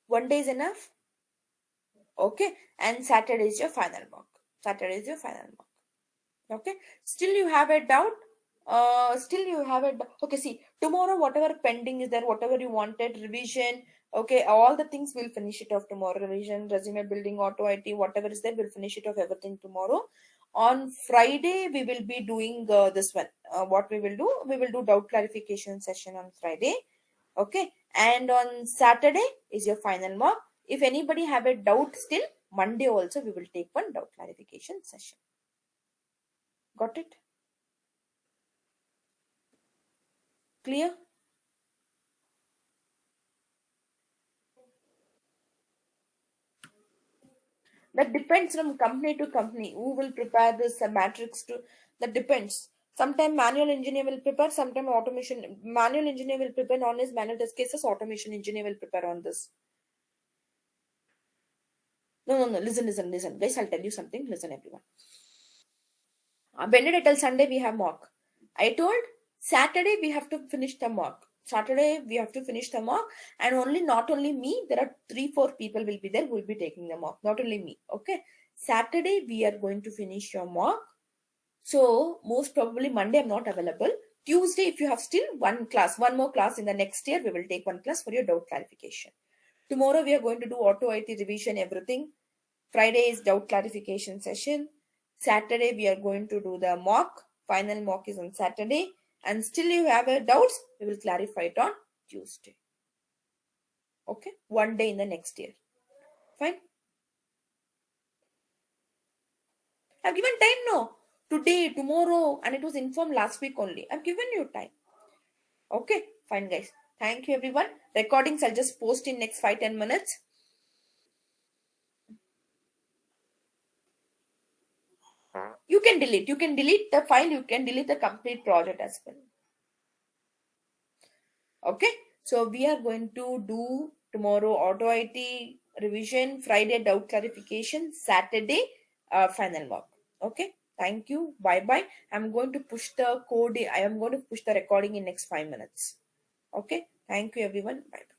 1 day is enough? Okay, and Saturday is your final mock. Saturday is your final mock. Okay, still you have a doubt, still you have a okay, see, tomorrow whatever pending is there, whatever you wanted revision, okay, all the things we'll finish it off tomorrow. Revision, resume building, auto IT, whatever is there, we'll finish it off everything tomorrow. On Friday we will be doing this one. What we will do, we will do doubt clarification session on Friday. Okay, and on Saturday is your final mark. If anybody have a doubt still, Monday also we will take one doubt clarification session. Got it? Clear? That depends from company to company. Who will prepare this matrix to? That depends. Sometimes manual engineer will prepare. Sometimes automation manual engineer will prepare on his manual test cases. Automation engineer will prepare on this. No, no, no. Listen, listen, listen, guys. I'll tell you something. Listen, everyone. Wednesday till Sunday we have mock. I told Saturday we have to finish the mock. Saturday we have to finish the mock, and only not only me. There are 3 4 people will be there who will be taking the mock. Not only me. Okay. Saturday we are going to finish your mock. So most probably Monday I'm not available. Tuesday, if you have still one class, one more class in the next year, we will take one class for your doubt clarification. Tomorrow we are going to do auto IT revision, everything. Friday is doubt clarification session. Saturday we are going to do the mock. Final mock is on Saturday. And still you have a doubts, we will clarify it on Tuesday. Okay, one day in the next year. Fine. I've given time no. Today, tomorrow, and it was informed last week only. I've given you time. Okay, fine, guys. Thank you, everyone. Recordings I'll just post in next 5 10 minutes. You can delete. You can delete the file. You can delete the complete project as well. Okay. So we are going to do tomorrow auto IT revision, Friday doubt clarification, Saturday final mark. Okay. Thank you. Bye bye. I'm going to push the code. I am going to push the recording in next 5 minutes. Okay. Thank you, everyone. Bye.